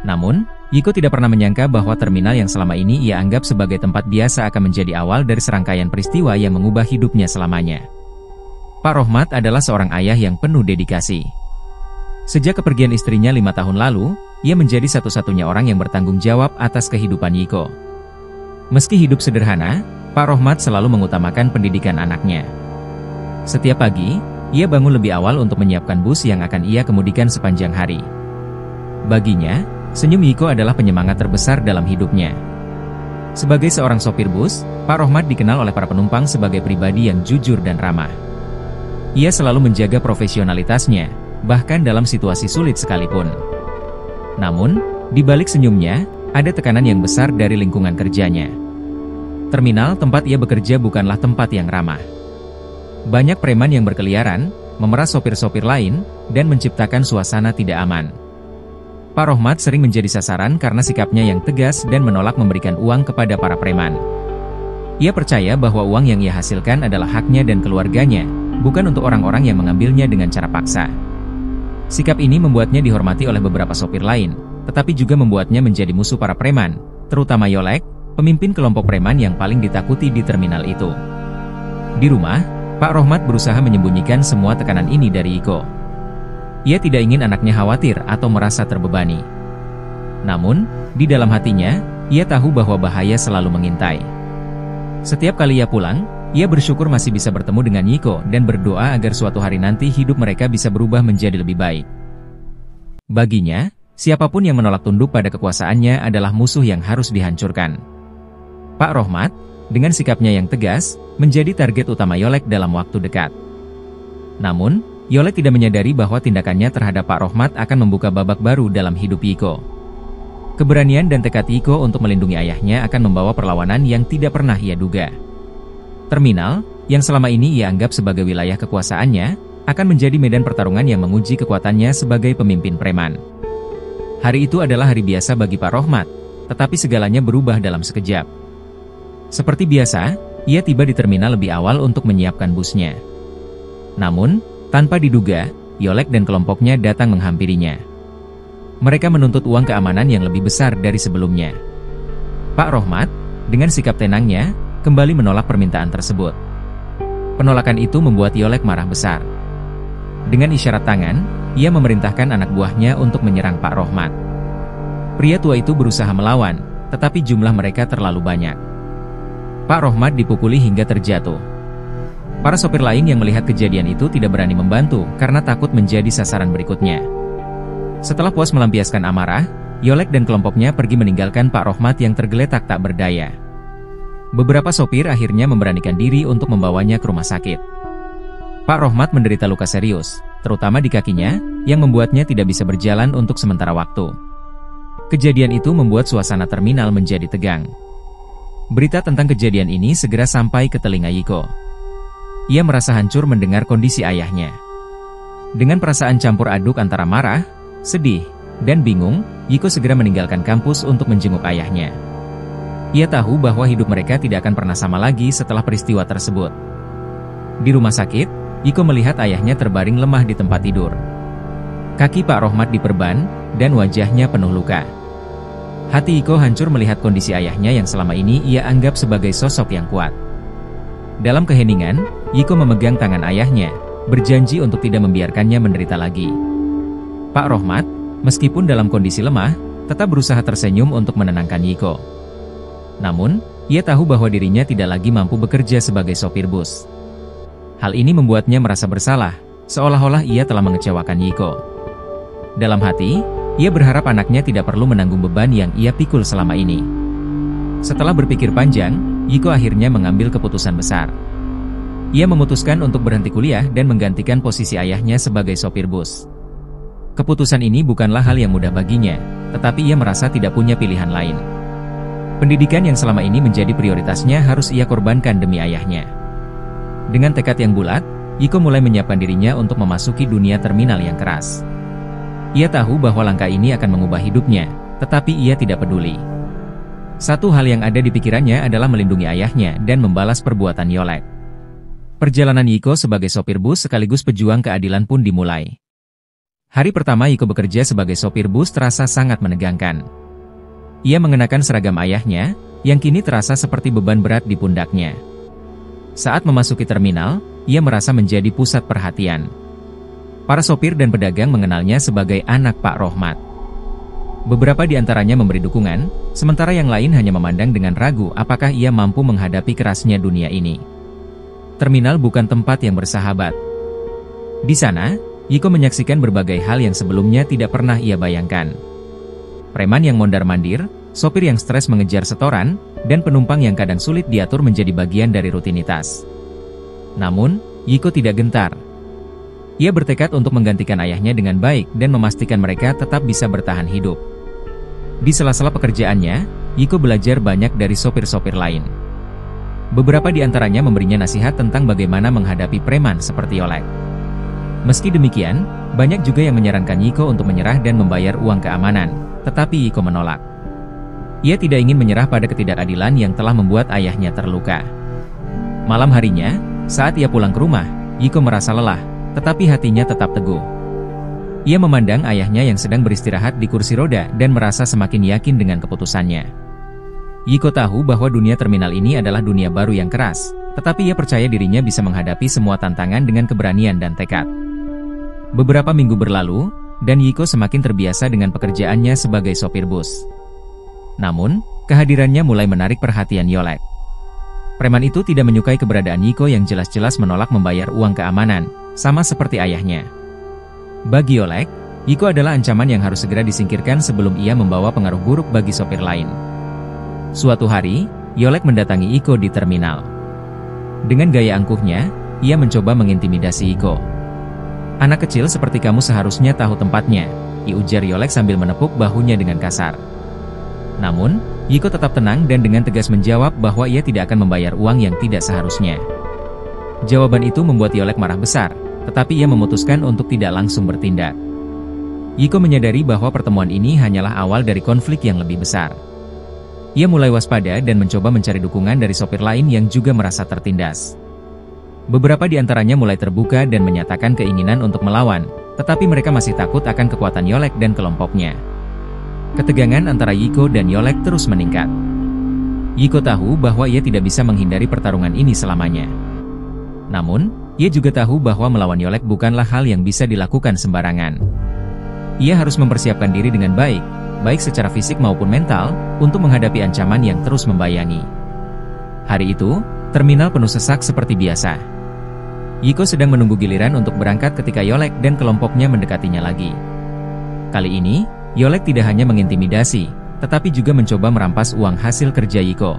S1: Namun, Yiko tidak pernah menyangka bahwa terminal yang selama ini ia anggap sebagai tempat biasa akan menjadi awal dari serangkaian peristiwa yang mengubah hidupnya selamanya. Pak Rohmat adalah seorang ayah yang penuh dedikasi. Sejak kepergian istrinya 5 tahun lalu, ia menjadi satu-satunya orang yang bertanggung jawab atas kehidupan Yiko. Meski hidup sederhana, Pak Rohmat selalu mengutamakan pendidikan anaknya. Setiap pagi, ia bangun lebih awal untuk menyiapkan bus yang akan ia kemudikan sepanjang hari. Baginya, senyum Yiko adalah penyemangat terbesar dalam hidupnya. Sebagai seorang sopir bus, Pak Rohmat dikenal oleh para penumpang sebagai pribadi yang jujur dan ramah. Ia selalu menjaga profesionalitasnya, bahkan dalam situasi sulit sekalipun. Namun, di balik senyumnya, ada tekanan yang besar dari lingkungan kerjanya. Terminal tempat ia bekerja bukanlah tempat yang ramah. Banyak preman yang berkeliaran, memeras sopir-sopir lain, dan menciptakan suasana tidak aman. Pak Rohmat sering menjadi sasaran karena sikapnya yang tegas dan menolak memberikan uang kepada para preman. Ia percaya bahwa uang yang ia hasilkan adalah haknya dan keluarganya, bukan untuk orang-orang yang mengambilnya dengan cara paksa. Sikap ini membuatnya dihormati oleh beberapa sopir lain, tetapi juga membuatnya menjadi musuh para preman, terutama Yolek, pemimpin kelompok preman yang paling ditakuti di terminal itu. Di rumah, Pak Rohmat berusaha menyembunyikan semua tekanan ini dari Iko. Ia tidak ingin anaknya khawatir atau merasa terbebani. Namun, di dalam hatinya, ia tahu bahwa bahaya selalu mengintai. Setiap kali ia pulang, ia bersyukur masih bisa bertemu dengan Yiko dan berdoa agar suatu hari nanti hidup mereka bisa berubah menjadi lebih baik. Baginya, siapapun yang menolak tunduk pada kekuasaannya adalah musuh yang harus dihancurkan. Pak Rohmat, dengan sikapnya yang tegas, menjadi target utama Yolek dalam waktu dekat. Namun, Yolek tidak menyadari bahwa tindakannya terhadap Pak Rohmat akan membuka babak baru dalam hidup Yiko. Keberanian dan tekad Yiko untuk melindungi ayahnya akan membawa perlawanan yang tidak pernah ia duga. Terminal, yang selama ini ia anggap sebagai wilayah kekuasaannya, akan menjadi medan pertarungan yang menguji kekuatannya sebagai pemimpin preman. Hari itu adalah hari biasa bagi Pak Rohmat, tetapi segalanya berubah dalam sekejap. Seperti biasa, ia tiba di terminal lebih awal untuk menyiapkan busnya. Namun, tanpa diduga, Yolek dan kelompoknya datang menghampirinya. Mereka menuntut uang keamanan yang lebih besar dari sebelumnya. Pak Rohmat, dengan sikap tenangnya, kembali menolak permintaan tersebut. Penolakan itu membuat Yolek marah besar. Dengan isyarat tangan, ia memerintahkan anak buahnya untuk menyerang Pak Rohmat. Pria tua itu berusaha melawan, tetapi jumlah mereka terlalu banyak. Pak Rohmat dipukuli hingga terjatuh. Para sopir lain yang melihat kejadian itu tidak berani membantu karena takut menjadi sasaran berikutnya. Setelah puas melampiaskan amarah, Yolek dan kelompoknya pergi meninggalkan Pak Rohmat yang tergeletak tak berdaya. Beberapa sopir akhirnya memberanikan diri untuk membawanya ke rumah sakit. Pak Rohmat menderita luka serius, terutama di kakinya, yang membuatnya tidak bisa berjalan untuk sementara waktu. Kejadian itu membuat suasana terminal menjadi tegang. Berita tentang kejadian ini segera sampai ke telinga Yiko. Ia merasa hancur mendengar kondisi ayahnya. Dengan perasaan campur aduk antara marah, sedih, dan bingung, Yiko segera meninggalkan kampus untuk menjenguk ayahnya. Ia tahu bahwa hidup mereka tidak akan pernah sama lagi setelah peristiwa tersebut. Di rumah sakit, Yiko melihat ayahnya terbaring lemah di tempat tidur. Kaki Pak Rohmat diperban, dan wajahnya penuh luka. Hati Yiko hancur melihat kondisi ayahnya yang selama ini ia anggap sebagai sosok yang kuat. Dalam keheningan, Yiko memegang tangan ayahnya, berjanji untuk tidak membiarkannya menderita lagi. Pak Rohmat, meskipun dalam kondisi lemah, tetap berusaha tersenyum untuk menenangkan Yiko. Namun, ia tahu bahwa dirinya tidak lagi mampu bekerja sebagai sopir bus. Hal ini membuatnya merasa bersalah, seolah-olah ia telah mengecewakan Yiko. Dalam hati, ia berharap anaknya tidak perlu menanggung beban yang ia pikul selama ini. Setelah berpikir panjang, Yiko akhirnya mengambil keputusan besar. Ia memutuskan untuk berhenti kuliah dan menggantikan posisi ayahnya sebagai sopir bus. Keputusan ini bukanlah hal yang mudah baginya, tetapi ia merasa tidak punya pilihan lain. Pendidikan yang selama ini menjadi prioritasnya harus ia korbankan demi ayahnya. Dengan tekad yang bulat, Yiko mulai menyiapkan dirinya untuk memasuki dunia terminal yang keras. Ia tahu bahwa langkah ini akan mengubah hidupnya, tetapi ia tidak peduli. Satu hal yang ada di pikirannya adalah melindungi ayahnya dan membalas perbuatan Yolek. Perjalanan Yiko sebagai sopir bus sekaligus pejuang keadilan pun dimulai. Hari pertama Yiko bekerja sebagai sopir bus terasa sangat menegangkan. Ia mengenakan seragam ayahnya, yang kini terasa seperti beban berat di pundaknya. Saat memasuki terminal, ia merasa menjadi pusat perhatian. Para sopir dan pedagang mengenalnya sebagai anak Pak Rohmat. Beberapa di antaranya memberi dukungan, sementara yang lain hanya memandang dengan ragu apakah ia mampu menghadapi kerasnya dunia ini. Terminal bukan tempat yang bersahabat. Di sana, Yiko menyaksikan berbagai hal yang sebelumnya tidak pernah ia bayangkan. Preman yang mondar-mandir, sopir yang stres mengejar setoran, dan penumpang yang kadang sulit diatur menjadi bagian dari rutinitas. Namun, Yiko tidak gentar. Ia bertekad untuk menggantikan ayahnya dengan baik dan memastikan mereka tetap bisa bertahan hidup. Di sela-sela pekerjaannya, Yiko belajar banyak dari sopir-sopir lain. Beberapa di antaranya memberinya nasihat tentang bagaimana menghadapi preman seperti Yolek. Meski demikian, banyak juga yang menyarankan Yiko untuk menyerah dan membayar uang keamanan, tetapi Yiko menolak. Ia tidak ingin menyerah pada ketidakadilan yang telah membuat ayahnya terluka. Malam harinya, saat ia pulang ke rumah, Yiko merasa lelah, tetapi hatinya tetap teguh. Ia memandang ayahnya yang sedang beristirahat di kursi roda dan merasa semakin yakin dengan keputusannya. Yiko tahu bahwa dunia terminal ini adalah dunia baru yang keras, tetapi ia percaya dirinya bisa menghadapi semua tantangan dengan keberanian dan tekad. Beberapa minggu berlalu, dan Yiko semakin terbiasa dengan pekerjaannya sebagai sopir bus. Namun, kehadirannya mulai menarik perhatian Yolek. Preman itu tidak menyukai keberadaan Yiko yang jelas-jelas menolak membayar uang keamanan, sama seperti ayahnya. Bagi Yolek, Yiko adalah ancaman yang harus segera disingkirkan sebelum ia membawa pengaruh buruk bagi sopir lain. Suatu hari, Yolek mendatangi Yiko di terminal. Dengan gaya angkuhnya, ia mencoba mengintimidasi Yiko. "Anak kecil seperti kamu seharusnya tahu tempatnya," ujar Yolek sambil menepuk bahunya dengan kasar. Namun, Yiko tetap tenang dan dengan tegas menjawab bahwa ia tidak akan membayar uang yang tidak seharusnya. Jawaban itu membuat Yolek marah besar, tetapi ia memutuskan untuk tidak langsung bertindak. Yiko menyadari bahwa pertemuan ini hanyalah awal dari konflik yang lebih besar. Ia mulai waspada dan mencoba mencari dukungan dari sopir lain yang juga merasa tertindas. Beberapa di antaranya mulai terbuka dan menyatakan keinginan untuk melawan, tetapi mereka masih takut akan kekuatan Yolek dan kelompoknya. Ketegangan antara Yiko dan Yolek terus meningkat. Yiko tahu bahwa ia tidak bisa menghindari pertarungan ini selamanya. Namun, ia juga tahu bahwa melawan Yolek bukanlah hal yang bisa dilakukan sembarangan. Ia harus mempersiapkan diri dengan baik secara fisik maupun mental, untuk menghadapi ancaman yang terus membayangi. Hari itu, terminal penuh sesak seperti biasa. Yiko sedang menunggu giliran untuk berangkat ketika Yolek dan kelompoknya mendekatinya lagi. Kali ini, Yolek tidak hanya mengintimidasi, tetapi juga mencoba merampas uang hasil kerja Yiko.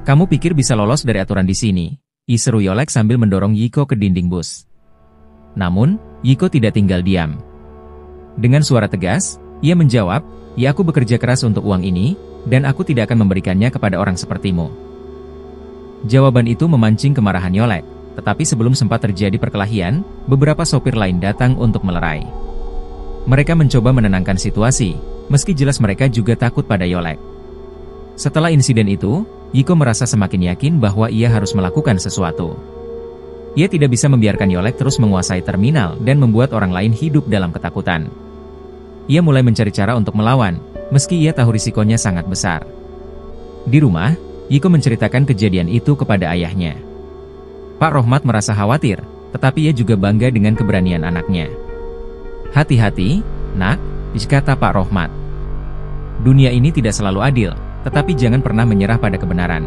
S1: "Kamu pikir bisa lolos dari aturan di sini?" seru Yolek sambil mendorong Yiko ke dinding bus. Namun, Yiko tidak tinggal diam. Dengan suara tegas, ia menjawab, "Ya, aku bekerja keras untuk uang ini, dan aku tidak akan memberikannya kepada orang sepertimu." Jawaban itu memancing kemarahan Yolek, tetapi sebelum sempat terjadi perkelahian, beberapa sopir lain datang untuk melerai. Mereka mencoba menenangkan situasi, meski jelas mereka juga takut pada Yolek. Setelah insiden itu, Yiko merasa semakin yakin bahwa ia harus melakukan sesuatu. Ia tidak bisa membiarkan Yolek terus menguasai terminal dan membuat orang lain hidup dalam ketakutan. Ia mulai mencari cara untuk melawan, meski ia tahu risikonya sangat besar. Di rumah, Yiko menceritakan kejadian itu kepada ayahnya. Pak Rohmat merasa khawatir, tetapi ia juga bangga dengan keberanian anaknya. "Hati-hati, nak," kata Pak Rohmat. "Dunia ini tidak selalu adil, tetapi jangan pernah menyerah pada kebenaran."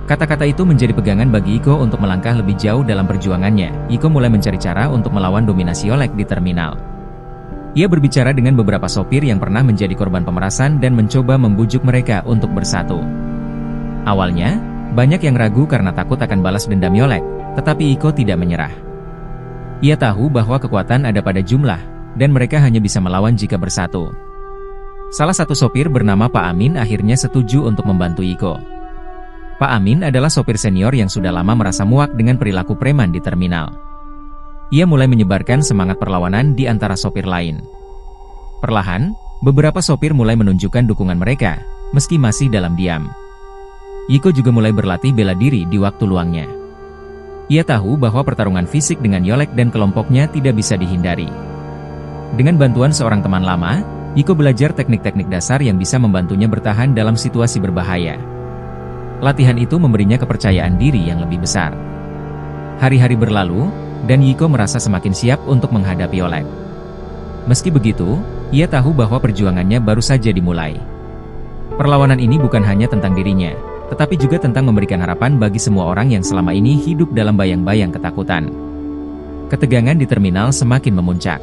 S1: Kata-kata itu menjadi pegangan bagi Yiko untuk melangkah lebih jauh dalam perjuangannya. Yiko mulai mencari cara untuk melawan dominasi Yolek di terminal. Ia berbicara dengan beberapa sopir yang pernah menjadi korban pemerasan dan mencoba membujuk mereka untuk bersatu. Awalnya, banyak yang ragu karena takut akan balas dendam Yolek, tetapi Yiko tidak menyerah. Ia tahu bahwa kekuatan ada pada jumlah, dan mereka hanya bisa melawan jika bersatu. Salah satu sopir bernama Pak Amin akhirnya setuju untuk membantu Yiko. Pak Amin adalah sopir senior yang sudah lama merasa muak dengan perilaku preman di terminal. Ia mulai menyebarkan semangat perlawanan di antara sopir lain. Perlahan, beberapa sopir mulai menunjukkan dukungan mereka, meski masih dalam diam. Yiko juga mulai berlatih bela diri di waktu luangnya. Ia tahu bahwa pertarungan fisik dengan Yolek dan kelompoknya tidak bisa dihindari. Dengan bantuan seorang teman lama, Yiko belajar teknik-teknik dasar yang bisa membantunya bertahan dalam situasi berbahaya. Latihan itu memberinya kepercayaan diri yang lebih besar. Hari-hari berlalu, dan Yiko merasa semakin siap untuk menghadapi Yolek. Meski begitu, ia tahu bahwa perjuangannya baru saja dimulai. Perlawanan ini bukan hanya tentang dirinya, tetapi juga tentang memberikan harapan bagi semua orang yang selama ini hidup dalam bayang-bayang ketakutan. Ketegangan di terminal semakin memuncak.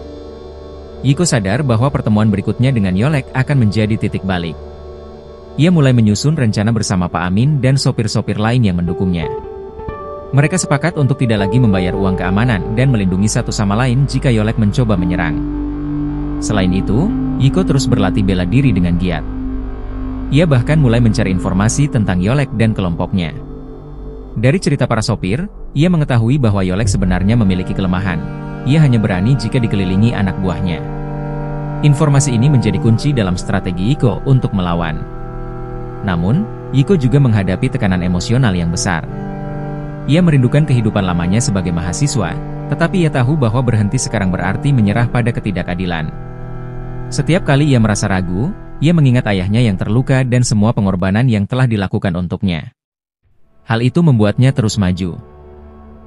S1: Yiko sadar bahwa pertemuan berikutnya dengan Yolek akan menjadi titik balik. Ia mulai menyusun rencana bersama Pak Amin dan sopir-sopir lain yang mendukungnya. Mereka sepakat untuk tidak lagi membayar uang keamanan dan melindungi satu sama lain jika Yolek mencoba menyerang. Selain itu, Yiko terus berlatih bela diri dengan giat. Ia bahkan mulai mencari informasi tentang Yolek dan kelompoknya. Dari cerita para sopir, ia mengetahui bahwa Yolek sebenarnya memiliki kelemahan. Ia hanya berani jika dikelilingi anak buahnya. Informasi ini menjadi kunci dalam strategi Iko untuk melawan. Namun, Iko juga menghadapi tekanan emosional yang besar. Ia merindukan kehidupan lamanya sebagai mahasiswa, tetapi ia tahu bahwa berhenti sekarang berarti menyerah pada ketidakadilan. Setiap kali ia merasa ragu, ia mengingat ayahnya yang terluka dan semua pengorbanan yang telah dilakukan untuknya. Hal itu membuatnya terus maju.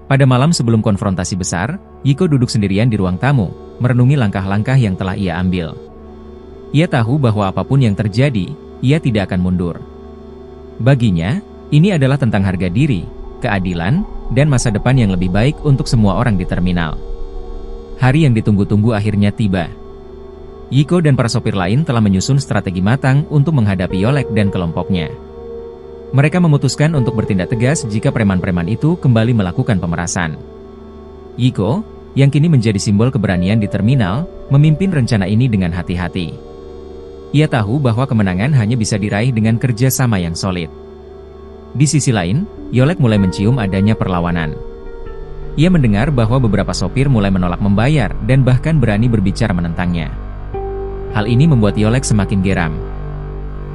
S1: Pada malam sebelum konfrontasi besar, Iko duduk sendirian di ruang tamu, merenungi langkah-langkah yang telah ia ambil. Ia tahu bahwa apapun yang terjadi, ia tidak akan mundur. Baginya, ini adalah tentang harga diri, keadilan, dan masa depan yang lebih baik untuk semua orang di terminal. Hari yang ditunggu-tunggu akhirnya tiba. Iko dan para sopir lain telah menyusun strategi matang untuk menghadapi Yolek dan kelompoknya. Mereka memutuskan untuk bertindak tegas jika preman-preman itu kembali melakukan pemerasan. Iko, yang kini menjadi simbol keberanian di terminal, memimpin rencana ini dengan hati-hati. Ia tahu bahwa kemenangan hanya bisa diraih dengan kerja sama yang solid. Di sisi lain, Yolek mulai mencium adanya perlawanan. Ia mendengar bahwa beberapa sopir mulai menolak membayar dan bahkan berani berbicara menentangnya. Hal ini membuat Yolek semakin geram.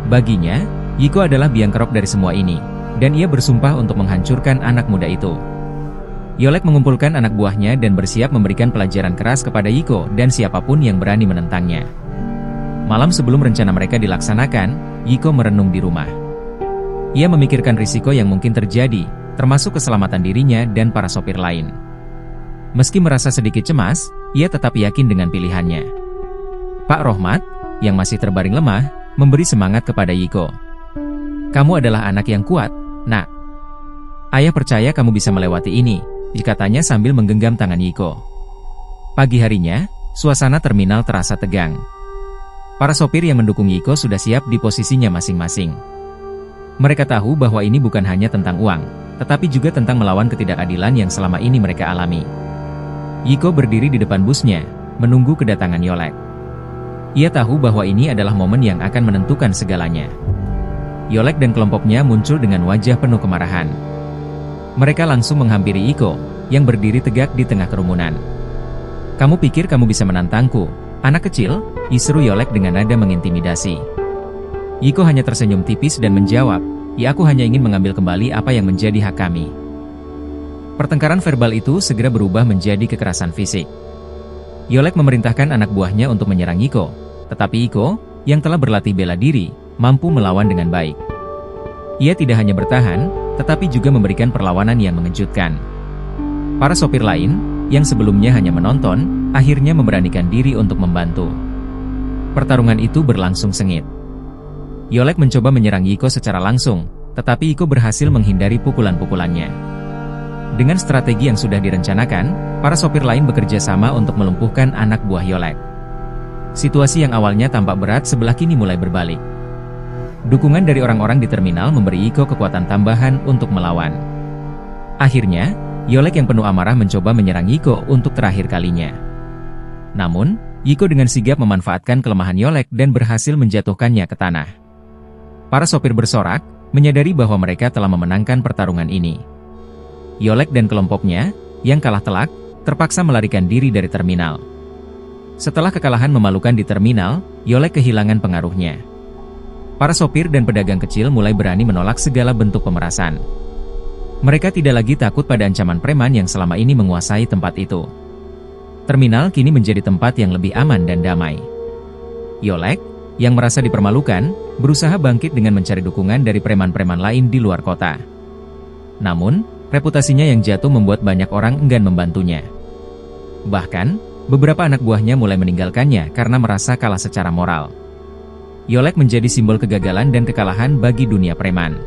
S1: Baginya, Iko adalah biang kerok dari semua ini, dan ia bersumpah untuk menghancurkan anak muda itu. Yolek mengumpulkan anak buahnya dan bersiap memberikan pelajaran keras kepada Iko dan siapapun yang berani menentangnya. Malam sebelum rencana mereka dilaksanakan, Iko merenung di rumah. Ia memikirkan risiko yang mungkin terjadi, termasuk keselamatan dirinya dan para sopir lain. Meski merasa sedikit cemas, ia tetap yakin dengan pilihannya. Pak Rohmat, yang masih terbaring lemah, memberi semangat kepada Iko. "Kamu adalah anak yang kuat, Nak. Ayah percaya kamu bisa melewati ini," katanya sambil menggenggam tangan Iko. Pagi harinya, suasana terminal terasa tegang. Para sopir yang mendukung Iko sudah siap di posisinya masing-masing. Mereka tahu bahwa ini bukan hanya tentang uang, tetapi juga tentang melawan ketidakadilan yang selama ini mereka alami. Iko berdiri di depan busnya, menunggu kedatangan Yolek. Ia tahu bahwa ini adalah momen yang akan menentukan segalanya. Yolek dan kelompoknya muncul dengan wajah penuh kemarahan. Mereka langsung menghampiri Iko, yang berdiri tegak di tengah kerumunan. "Kamu pikir kamu bisa menantangku, anak kecil?" Iseru Yolek dengan nada mengintimidasi. Iko hanya tersenyum tipis dan menjawab, "Ya, aku hanya ingin mengambil kembali apa yang menjadi hak kami." Pertengkaran verbal itu segera berubah menjadi kekerasan fisik. Yolek memerintahkan anak buahnya untuk menyerang Iko, tetapi Iko, yang telah berlatih bela diri, mampu melawan dengan baik. Ia tidak hanya bertahan, tetapi juga memberikan perlawanan yang mengejutkan. Para sopir lain, yang sebelumnya hanya menonton, akhirnya memberanikan diri untuk membantu. Pertarungan itu berlangsung sengit. Yolek mencoba menyerang Iko secara langsung, tetapi Iko berhasil menghindari pukulan-pukulannya. Dengan strategi yang sudah direncanakan, para sopir lain bekerja sama untuk melumpuhkan anak buah Yolek. Situasi yang awalnya tampak berat sebelah kini mulai berbalik. Dukungan dari orang-orang di terminal memberi Iko kekuatan tambahan untuk melawan. Akhirnya, Yolek yang penuh amarah mencoba menyerang Iko untuk terakhir kalinya. Namun, Iko dengan sigap memanfaatkan kelemahan Yolek dan berhasil menjatuhkannya ke tanah. Para sopir bersorak, menyadari bahwa mereka telah memenangkan pertarungan ini. Yolek dan kelompoknya, yang kalah telak, terpaksa melarikan diri dari terminal. Setelah kekalahan memalukan di terminal, Yolek kehilangan pengaruhnya. Para sopir dan pedagang kecil mulai berani menolak segala bentuk pemerasan. Mereka tidak lagi takut pada ancaman preman yang selama ini menguasai tempat itu. Terminal kini menjadi tempat yang lebih aman dan damai. Yolek, yang merasa dipermalukan, berusaha bangkit dengan mencari dukungan dari preman-preman lain di luar kota. Namun, reputasinya yang jatuh membuat banyak orang enggan membantunya. Bahkan, beberapa anak buahnya mulai meninggalkannya karena merasa kalah secara moral. Yolek menjadi simbol kegagalan dan kekalahan bagi dunia preman.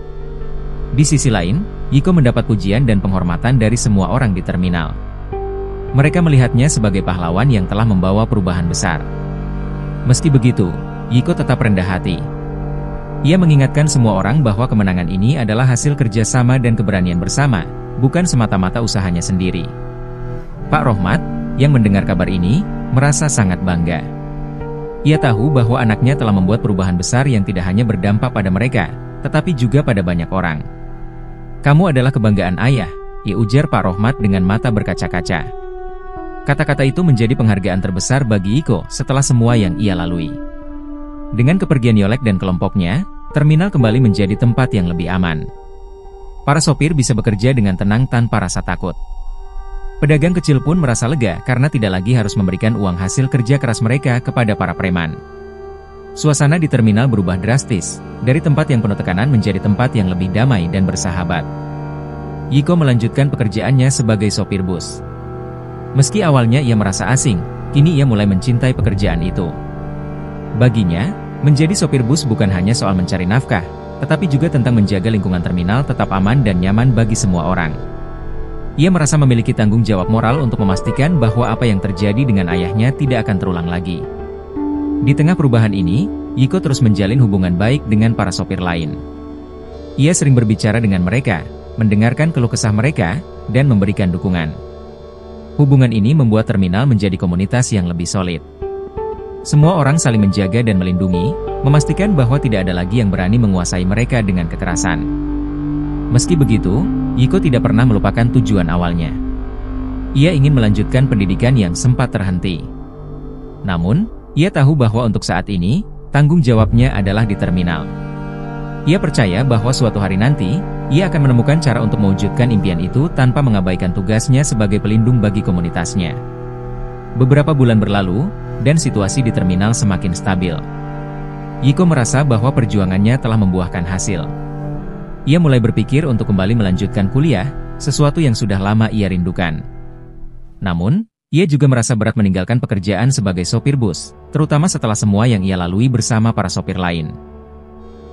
S1: Di sisi lain, Iko mendapat pujian dan penghormatan dari semua orang di terminal. Mereka melihatnya sebagai pahlawan yang telah membawa perubahan besar. Meski begitu, Iko tetap rendah hati. Ia mengingatkan semua orang bahwa kemenangan ini adalah hasil kerjasama dan keberanian bersama, bukan semata-mata usahanya sendiri. Pak Rohmat, yang mendengar kabar ini, merasa sangat bangga. Ia tahu bahwa anaknya telah membuat perubahan besar yang tidak hanya berdampak pada mereka, tetapi juga pada banyak orang. Kamu adalah kebanggaan ayah, ujar Pak Rohmat dengan mata berkaca-kaca. Kata-kata itu menjadi penghargaan terbesar bagi Iko setelah semua yang ia lalui. Dengan kepergian Yolek dan kelompoknya, terminal kembali menjadi tempat yang lebih aman. Para sopir bisa bekerja dengan tenang tanpa rasa takut. Pedagang kecil pun merasa lega karena tidak lagi harus memberikan uang hasil kerja keras mereka kepada para preman. Suasana di terminal berubah drastis, dari tempat yang penuh tekanan menjadi tempat yang lebih damai dan bersahabat. Yiko melanjutkan pekerjaannya sebagai sopir bus. Meski awalnya ia merasa asing, kini ia mulai mencintai pekerjaan itu. Baginya, menjadi sopir bus bukan hanya soal mencari nafkah, tetapi juga tentang menjaga lingkungan terminal tetap aman dan nyaman bagi semua orang. Ia merasa memiliki tanggung jawab moral untuk memastikan bahwa apa yang terjadi dengan ayahnya tidak akan terulang lagi. Di tengah perubahan ini, Yiko terus menjalin hubungan baik dengan para sopir lain. Ia sering berbicara dengan mereka, mendengarkan keluh kesah mereka, dan memberikan dukungan. Hubungan ini membuat terminal menjadi komunitas yang lebih solid. Semua orang saling menjaga dan melindungi, memastikan bahwa tidak ada lagi yang berani menguasai mereka dengan kekerasan. Meski begitu, Yiko tidak pernah melupakan tujuan awalnya. Ia ingin melanjutkan pendidikan yang sempat terhenti. Namun, ia tahu bahwa untuk saat ini, tanggung jawabnya adalah di terminal. Ia percaya bahwa suatu hari nanti, ia akan menemukan cara untuk mewujudkan impian itu tanpa mengabaikan tugasnya sebagai pelindung bagi komunitasnya. Beberapa bulan berlalu, dan situasi di terminal semakin stabil. Yiko merasa bahwa perjuangannya telah membuahkan hasil. Ia mulai berpikir untuk kembali melanjutkan kuliah, sesuatu yang sudah lama ia rindukan. Namun, ia juga merasa berat meninggalkan pekerjaan sebagai sopir bus, terutama setelah semua yang ia lalui bersama para sopir lain.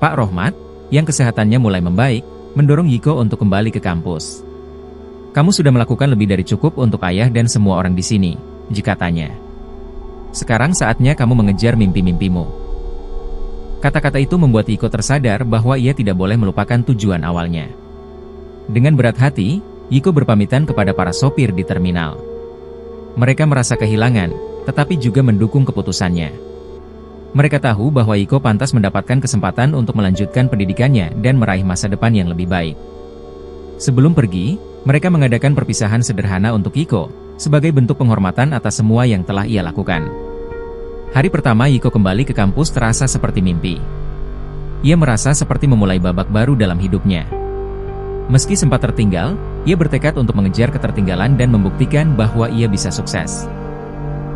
S1: Pak Rohmat, yang kesehatannya mulai membaik, mendorong Yiko untuk kembali ke kampus. Kamu sudah melakukan lebih dari cukup untuk ayah dan semua orang di sini, jika tanya. Sekarang saatnya kamu mengejar mimpi-mimpimu. Kata-kata itu membuat Yiko tersadar bahwa ia tidak boleh melupakan tujuan awalnya. Dengan berat hati, Yiko berpamitan kepada para sopir di terminal. Mereka merasa kehilangan, tetapi juga mendukung keputusannya. Mereka tahu bahwa Yiko pantas mendapatkan kesempatan untuk melanjutkan pendidikannya dan meraih masa depan yang lebih baik. Sebelum pergi, mereka mengadakan perpisahan sederhana untuk Yiko, sebagai bentuk penghormatan atas semua yang telah ia lakukan. Hari pertama Yiko kembali ke kampus terasa seperti mimpi. Ia merasa seperti memulai babak baru dalam hidupnya. Meski sempat tertinggal, ia bertekad untuk mengejar ketertinggalan dan membuktikan bahwa ia bisa sukses.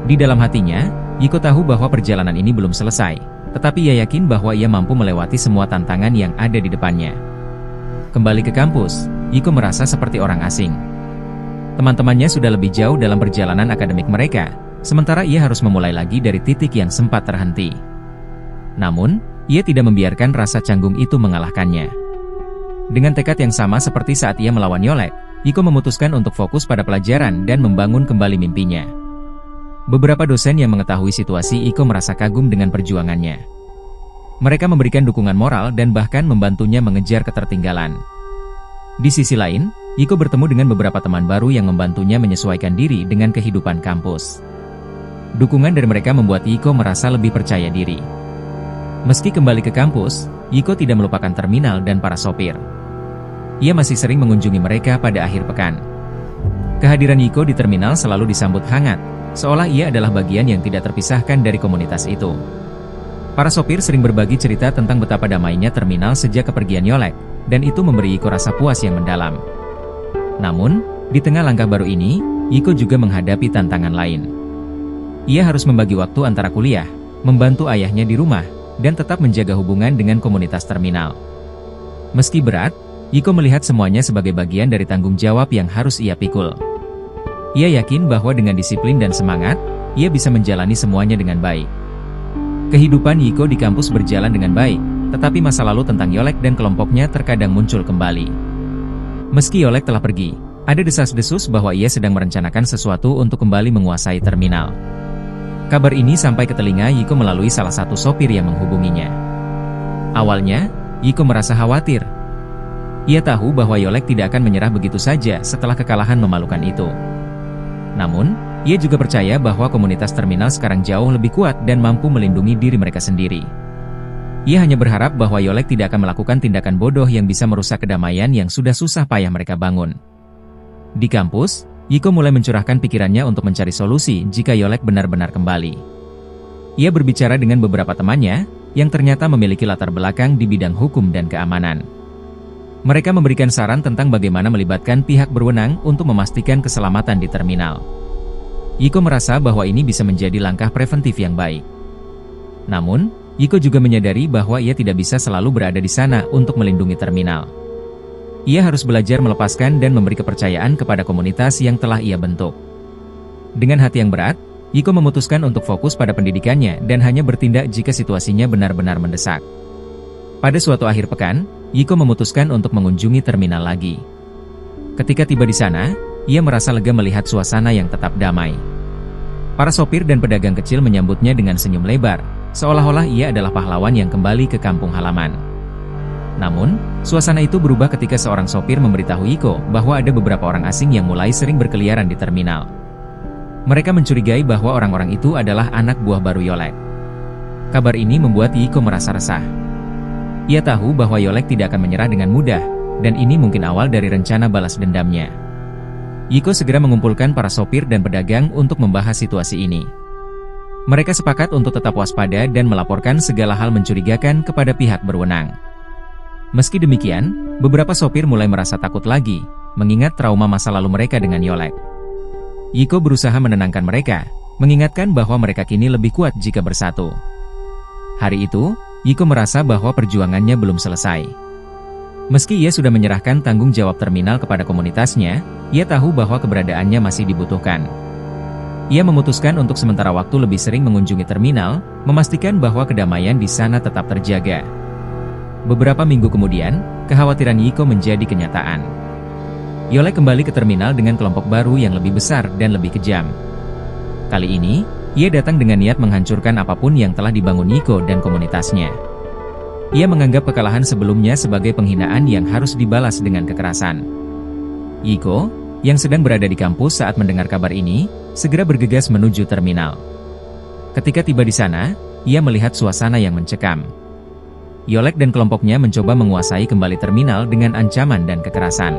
S1: Di dalam hatinya, Yiko tahu bahwa perjalanan ini belum selesai, tetapi ia yakin bahwa ia mampu melewati semua tantangan yang ada di depannya. Kembali ke kampus, Yiko merasa seperti orang asing. Teman-temannya sudah lebih jauh dalam perjalanan akademik mereka, sementara ia harus memulai lagi dari titik yang sempat terhenti. Namun, ia tidak membiarkan rasa canggung itu mengalahkannya. Dengan tekad yang sama seperti saat ia melawan Yolek, Yiko memutuskan untuk fokus pada pelajaran dan membangun kembali mimpinya. Beberapa dosen yang mengetahui situasi Yiko merasa kagum dengan perjuangannya. Mereka memberikan dukungan moral dan bahkan membantunya mengejar ketertinggalan. Di sisi lain, Yiko bertemu dengan beberapa teman baru yang membantunya menyesuaikan diri dengan kehidupan kampus. Dukungan dari mereka membuat Yiko merasa lebih percaya diri. Meski kembali ke kampus, Yiko tidak melupakan terminal dan para sopir. Ia masih sering mengunjungi mereka pada akhir pekan. Kehadiran Yiko di terminal selalu disambut hangat, seolah ia adalah bagian yang tidak terpisahkan dari komunitas itu. Para sopir sering berbagi cerita tentang betapa damainya terminal sejak kepergian Yolek, dan itu memberi Yiko rasa puas yang mendalam. Namun, di tengah langkah baru ini, Yiko juga menghadapi tantangan lain. Ia harus membagi waktu antara kuliah, membantu ayahnya di rumah, dan tetap menjaga hubungan dengan komunitas terminal. Meski berat, Yiko melihat semuanya sebagai bagian dari tanggung jawab yang harus ia pikul. Ia yakin bahwa dengan disiplin dan semangat, ia bisa menjalani semuanya dengan baik. Kehidupan Yiko di kampus berjalan dengan baik, tetapi masa lalu tentang Yolek dan kelompoknya terkadang muncul kembali. Meski Yolek telah pergi, ada desas-desus bahwa ia sedang merencanakan sesuatu untuk kembali menguasai terminal. Kabar ini sampai ke telinga Yiko melalui salah satu sopir yang menghubunginya. Awalnya, Yiko merasa khawatir. Ia tahu bahwa Yolek tidak akan menyerah begitu saja setelah kekalahan memalukan itu. Namun, ia juga percaya bahwa komunitas terminal sekarang jauh lebih kuat dan mampu melindungi diri mereka sendiri. Ia hanya berharap bahwa Yolek tidak akan melakukan tindakan bodoh yang bisa merusak kedamaian yang sudah susah payah mereka bangun. Di kampus, Yiko mulai mencurahkan pikirannya untuk mencari solusi jika Yolek benar-benar kembali. Ia berbicara dengan beberapa temannya, yang ternyata memiliki latar belakang di bidang hukum dan keamanan. Mereka memberikan saran tentang bagaimana melibatkan pihak berwenang untuk memastikan keselamatan di terminal. Yiko merasa bahwa ini bisa menjadi langkah preventif yang baik. Namun, Yiko juga menyadari bahwa ia tidak bisa selalu berada di sana untuk melindungi terminal. Ia harus belajar melepaskan dan memberi kepercayaan kepada komunitas yang telah ia bentuk. Dengan hati yang berat, Yiko memutuskan untuk fokus pada pendidikannya dan hanya bertindak jika situasinya benar-benar mendesak. Pada suatu akhir pekan, Yiko memutuskan untuk mengunjungi terminal lagi. Ketika tiba di sana, ia merasa lega melihat suasana yang tetap damai. Para sopir dan pedagang kecil menyambutnya dengan senyum lebar, seolah-olah ia adalah pahlawan yang kembali ke kampung halaman. Namun, suasana itu berubah ketika seorang sopir memberitahu Yiko bahwa ada beberapa orang asing yang mulai sering berkeliaran di terminal. Mereka mencurigai bahwa orang-orang itu adalah anak buah baru Yolek. Kabar ini membuat Yiko merasa resah. Ia tahu bahwa Yolek tidak akan menyerah dengan mudah, dan ini mungkin awal dari rencana balas dendamnya. Yiko segera mengumpulkan para sopir dan pedagang untuk membahas situasi ini. Mereka sepakat untuk tetap waspada dan melaporkan segala hal mencurigakan kepada pihak berwenang. Meski demikian, beberapa sopir mulai merasa takut lagi, mengingat trauma masa lalu mereka dengan Yolek. Yiko berusaha menenangkan mereka, mengingatkan bahwa mereka kini lebih kuat jika bersatu. Hari itu, Yiko merasa bahwa perjuangannya belum selesai. Meski ia sudah menyerahkan tanggung jawab terminal kepada komunitasnya, ia tahu bahwa keberadaannya masih dibutuhkan. Ia memutuskan untuk sementara waktu lebih sering mengunjungi terminal, memastikan bahwa kedamaian di sana tetap terjaga. Beberapa minggu kemudian, kekhawatiran Yiko menjadi kenyataan. Yolek kembali ke terminal dengan kelompok baru yang lebih besar dan lebih kejam. Kali ini, ia datang dengan niat menghancurkan apapun yang telah dibangun Yiko dan komunitasnya. Ia menganggap kekalahan sebelumnya sebagai penghinaan yang harus dibalas dengan kekerasan. Yiko, yang sedang berada di kampus saat mendengar kabar ini, segera bergegas menuju terminal. Ketika tiba di sana, ia melihat suasana yang mencekam. Yolek dan kelompoknya mencoba menguasai kembali terminal dengan ancaman dan kekerasan.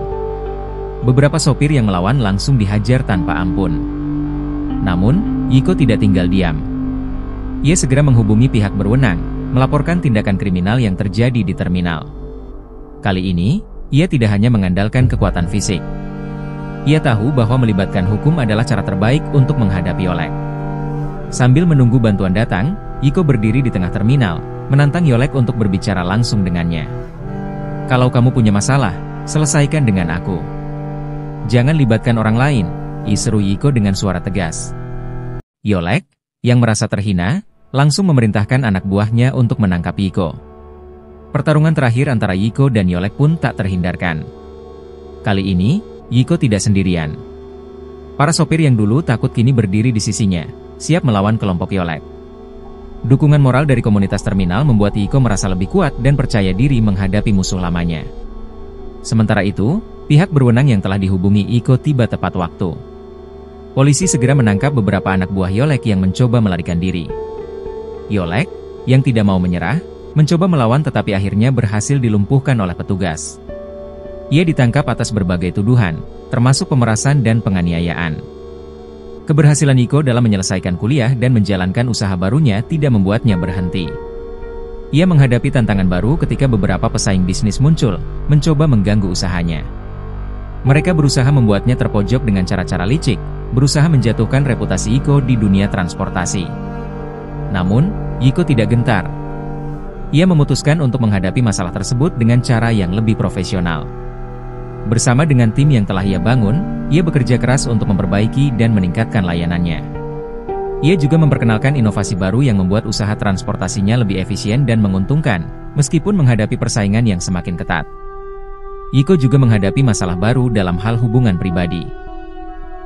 S1: Beberapa sopir yang melawan langsung dihajar tanpa ampun. Namun, Yiko tidak tinggal diam. Ia segera menghubungi pihak berwenang, melaporkan tindakan kriminal yang terjadi di terminal. Kali ini, ia tidak hanya mengandalkan kekuatan fisik. Ia tahu bahwa melibatkan hukum adalah cara terbaik untuk menghadapi Yolek. Sambil menunggu bantuan datang, Yiko berdiri di tengah terminal, menantang Yolek untuk berbicara langsung dengannya. "Kalau kamu punya masalah, selesaikan dengan aku. Jangan libatkan orang lain," seru Yiko dengan suara tegas. Yolek, yang merasa terhina, langsung memerintahkan anak buahnya untuk menangkap Yiko. Pertarungan terakhir antara Yiko dan Yolek pun tak terhindarkan. Kali ini, Yiko tidak sendirian. Para sopir yang dulu takut kini berdiri di sisinya, siap melawan kelompok Yolek. Dukungan moral dari komunitas terminal membuat Yiko merasa lebih kuat dan percaya diri menghadapi musuh lamanya. Sementara itu, pihak berwenang yang telah dihubungi Yiko tiba tepat waktu. Polisi segera menangkap beberapa anak buah Yolek yang mencoba melarikan diri. Yolek, yang tidak mau menyerah, mencoba melawan tetapi akhirnya berhasil dilumpuhkan oleh petugas. Ia ditangkap atas berbagai tuduhan, termasuk pemerasan dan penganiayaan. Keberhasilan Yiko dalam menyelesaikan kuliah dan menjalankan usaha barunya tidak membuatnya berhenti. Ia menghadapi tantangan baru ketika beberapa pesaing bisnis muncul, mencoba mengganggu usahanya. Mereka berusaha membuatnya terpojok dengan cara-cara licik, berusaha menjatuhkan reputasi Yiko di dunia transportasi. Namun, Yiko tidak gentar. Ia memutuskan untuk menghadapi masalah tersebut dengan cara yang lebih profesional. Bersama dengan tim yang telah ia bangun, ia bekerja keras untuk memperbaiki dan meningkatkan layanannya. Ia juga memperkenalkan inovasi baru yang membuat usaha transportasinya lebih efisien dan menguntungkan, meskipun menghadapi persaingan yang semakin ketat. Yiko juga menghadapi masalah baru dalam hal hubungan pribadi.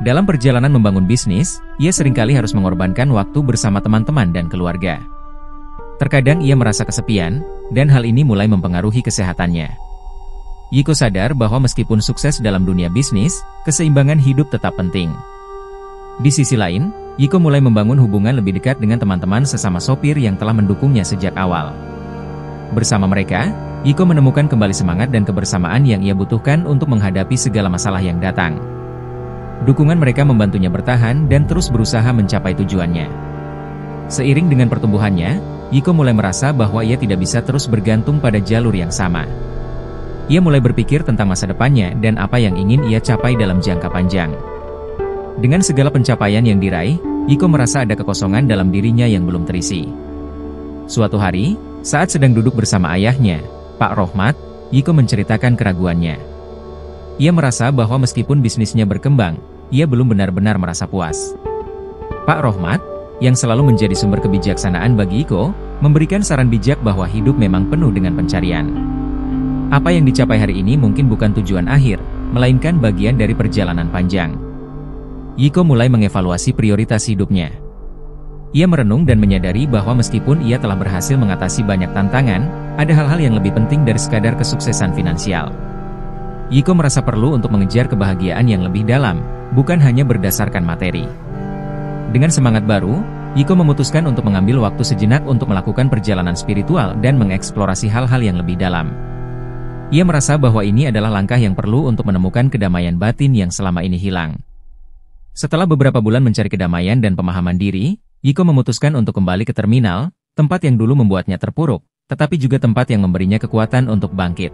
S1: Dalam perjalanan membangun bisnis, ia seringkali harus mengorbankan waktu bersama teman-teman dan keluarga. Terkadang ia merasa kesepian, dan hal ini mulai mempengaruhi kesehatannya. Yiko sadar bahwa meskipun sukses dalam dunia bisnis, keseimbangan hidup tetap penting. Di sisi lain, Yiko mulai membangun hubungan lebih dekat dengan teman-teman sesama sopir yang telah mendukungnya sejak awal. Bersama mereka, Yiko menemukan kembali semangat dan kebersamaan yang ia butuhkan untuk menghadapi segala masalah yang datang. Dukungan mereka membantunya bertahan dan terus berusaha mencapai tujuannya. Seiring dengan pertumbuhannya, Yiko mulai merasa bahwa ia tidak bisa terus bergantung pada jalur yang sama. Ia mulai berpikir tentang masa depannya dan apa yang ingin ia capai dalam jangka panjang. Dengan segala pencapaian yang diraih, Yiko merasa ada kekosongan dalam dirinya yang belum terisi. Suatu hari, saat sedang duduk bersama ayahnya, Pak Rohmat, Yiko menceritakan keraguannya. Ia merasa bahwa meskipun bisnisnya berkembang, ia belum benar-benar merasa puas. Pak Rohmat, yang selalu menjadi sumber kebijaksanaan bagi Yiko, memberikan saran bijak bahwa hidup memang penuh dengan pencarian. Apa yang dicapai hari ini mungkin bukan tujuan akhir, melainkan bagian dari perjalanan panjang. Yiko mulai mengevaluasi prioritas hidupnya. Ia merenung dan menyadari bahwa meskipun ia telah berhasil mengatasi banyak tantangan, ada hal-hal yang lebih penting dari sekadar kesuksesan finansial. Yiko merasa perlu untuk mengejar kebahagiaan yang lebih dalam, bukan hanya berdasarkan materi. Dengan semangat baru, Yiko memutuskan untuk mengambil waktu sejenak untuk melakukan perjalanan spiritual dan mengeksplorasi hal-hal yang lebih dalam. Ia merasa bahwa ini adalah langkah yang perlu untuk menemukan kedamaian batin yang selama ini hilang. Setelah beberapa bulan mencari kedamaian dan pemahaman diri, Yiko memutuskan untuk kembali ke terminal, tempat yang dulu membuatnya terpuruk, tetapi juga tempat yang memberinya kekuatan untuk bangkit.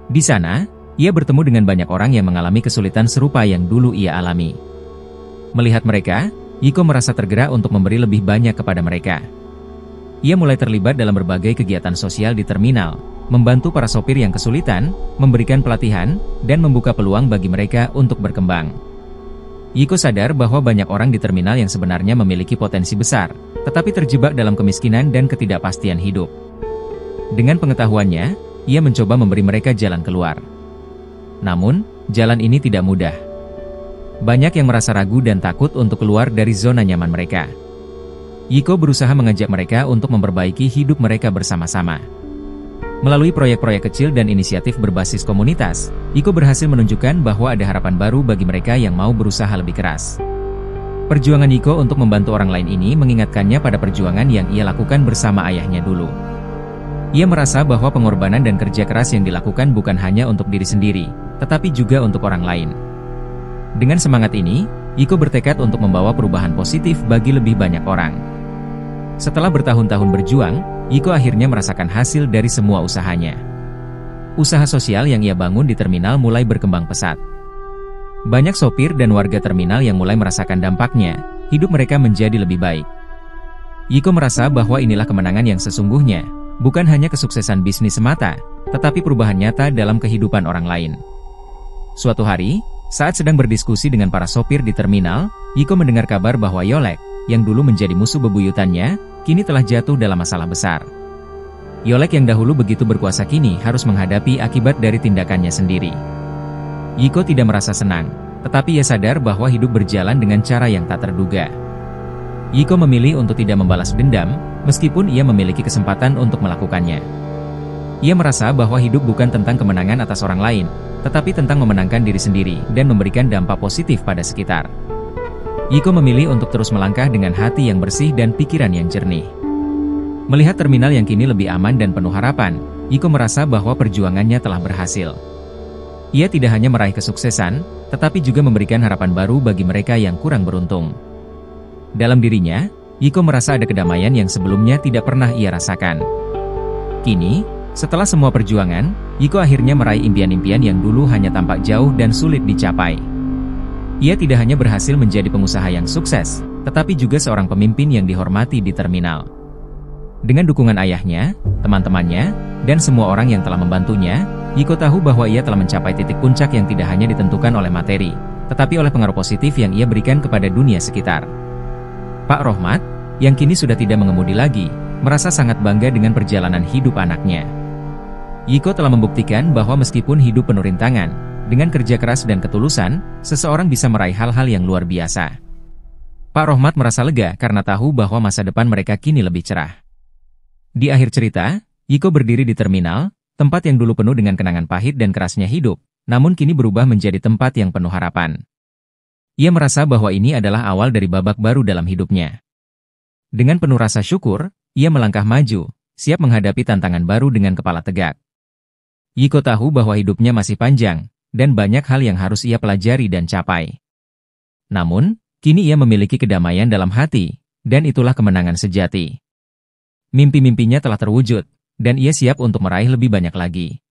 S1: Di sana, ia bertemu dengan banyak orang yang mengalami kesulitan serupa yang dulu ia alami. Melihat mereka, Yiko merasa tergerak untuk memberi lebih banyak kepada mereka. Ia mulai terlibat dalam berbagai kegiatan sosial di terminal, membantu para sopir yang kesulitan, memberikan pelatihan, dan membuka peluang bagi mereka untuk berkembang. Yiko sadar bahwa banyak orang di terminal yang sebenarnya memiliki potensi besar, tetapi terjebak dalam kemiskinan dan ketidakpastian hidup. Dengan pengetahuannya, ia mencoba memberi mereka jalan keluar. Namun, jalan ini tidak mudah. Banyak yang merasa ragu dan takut untuk keluar dari zona nyaman mereka. Yiko berusaha mengajak mereka untuk memperbaiki hidup mereka bersama-sama. Melalui proyek-proyek kecil dan inisiatif berbasis komunitas, Yiko berhasil menunjukkan bahwa ada harapan baru bagi mereka yang mau berusaha lebih keras. Perjuangan Yiko untuk membantu orang lain ini mengingatkannya pada perjuangan yang ia lakukan bersama ayahnya dulu. Ia merasa bahwa pengorbanan dan kerja keras yang dilakukan bukan hanya untuk diri sendiri, tetapi juga untuk orang lain. Dengan semangat ini, Yiko bertekad untuk membawa perubahan positif bagi lebih banyak orang. Setelah bertahun-tahun berjuang, Yiko akhirnya merasakan hasil dari semua usahanya. Usaha sosial yang ia bangun di terminal mulai berkembang pesat. Banyak sopir dan warga terminal yang mulai merasakan dampaknya, hidup mereka menjadi lebih baik. Yiko merasa bahwa inilah kemenangan yang sesungguhnya, bukan hanya kesuksesan bisnis semata, tetapi perubahan nyata dalam kehidupan orang lain. Suatu hari, saat sedang berdiskusi dengan para sopir di terminal, Yiko mendengar kabar bahwa Yolek, yang dulu menjadi musuh bebuyutannya, kini telah jatuh dalam masalah besar. Yolek yang dahulu begitu berkuasa kini harus menghadapi akibat dari tindakannya sendiri. Yiko tidak merasa senang, tetapi ia sadar bahwa hidup berjalan dengan cara yang tak terduga. Yiko memilih untuk tidak membalas dendam, meskipun ia memiliki kesempatan untuk melakukannya. Ia merasa bahwa hidup bukan tentang kemenangan atas orang lain, tetapi tentang memenangkan diri sendiri dan memberikan dampak positif pada sekitar. Yiko memilih untuk terus melangkah dengan hati yang bersih dan pikiran yang jernih. Melihat terminal yang kini lebih aman dan penuh harapan, Yiko merasa bahwa perjuangannya telah berhasil. Ia tidak hanya meraih kesuksesan, tetapi juga memberikan harapan baru bagi mereka yang kurang beruntung. Dalam dirinya, Yiko merasa ada kedamaian yang sebelumnya tidak pernah ia rasakan. Kini, setelah semua perjuangan, Yiko akhirnya meraih impian-impian yang dulu hanya tampak jauh dan sulit dicapai. Ia tidak hanya berhasil menjadi pengusaha yang sukses, tetapi juga seorang pemimpin yang dihormati di terminal. Dengan dukungan ayahnya, teman-temannya, dan semua orang yang telah membantunya, Yiko tahu bahwa ia telah mencapai titik puncak yang tidak hanya ditentukan oleh materi, tetapi oleh pengaruh positif yang ia berikan kepada dunia sekitar. Pak Rohmat, yang kini sudah tidak mengemudi lagi, merasa sangat bangga dengan perjalanan hidup anaknya. Yiko telah membuktikan bahwa meskipun hidup penuh rintangan, dengan kerja keras dan ketulusan, seseorang bisa meraih hal-hal yang luar biasa. Pak Rohmat merasa lega karena tahu bahwa masa depan mereka kini lebih cerah. Di akhir cerita, Yiko berdiri di terminal, tempat yang dulu penuh dengan kenangan pahit dan kerasnya hidup, namun kini berubah menjadi tempat yang penuh harapan. Ia merasa bahwa ini adalah awal dari babak baru dalam hidupnya. Dengan penuh rasa syukur, ia melangkah maju, siap menghadapi tantangan baru dengan kepala tegak. Yiko tahu bahwa hidupnya masih panjang, dan banyak hal yang harus ia pelajari dan capai. Namun, kini ia memiliki kedamaian dalam hati, dan itulah kemenangan sejati. Mimpi-mimpinya telah terwujud, dan ia siap untuk meraih lebih banyak lagi.